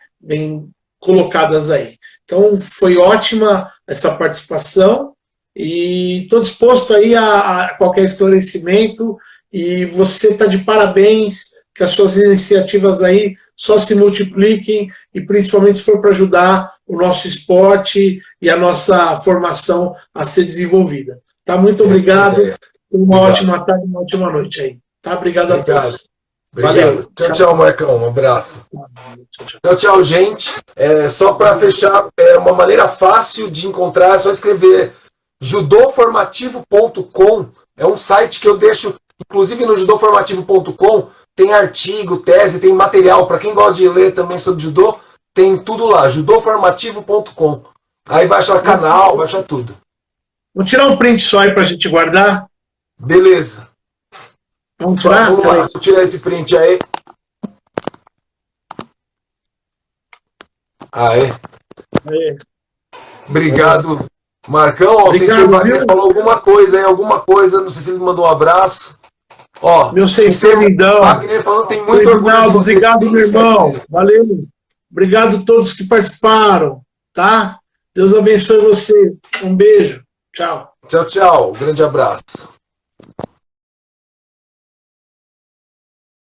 colocadas aí. Então, foi ótima essa participação, e estou disposto aí a qualquer esclarecimento, e você está de parabéns, que as suas iniciativas aí só se multipliquem, e principalmente se for para ajudar o nosso esporte e a nossa formação a ser desenvolvida. Tá? Muito obrigado. Uma ótima tarde, uma ótima noite aí. Tá? Obrigado a todos. Obrigado. Valeu. Tchau, Marcão. Um abraço. Tchau, gente. Só para fechar, uma maneira fácil de encontrar é só escrever judoformativo.com. É um site que eu deixo, inclusive no judoformativo.com, tem artigo, tese, tem material. Para quem gosta de ler também sobre judô, tem tudo lá, judoformativo.com. Aí vai achar canal, vai achar tudo. Vou tirar um print só aí para a gente guardar. Beleza. Vamos tirar? Vamos lá, vou tirar esse print aí. Aê. Obrigado, Marcão. Não sei se o Wagner falou alguma coisa aí, não sei se ele mandou um abraço. Ó, meu lindão. Wagner falando que tem muito orgulho de você. Obrigado, meu irmão. Valeu. Obrigado a todos que participaram, tá? Deus abençoe você. Um beijo. Tchau. Tchau. Grande abraço.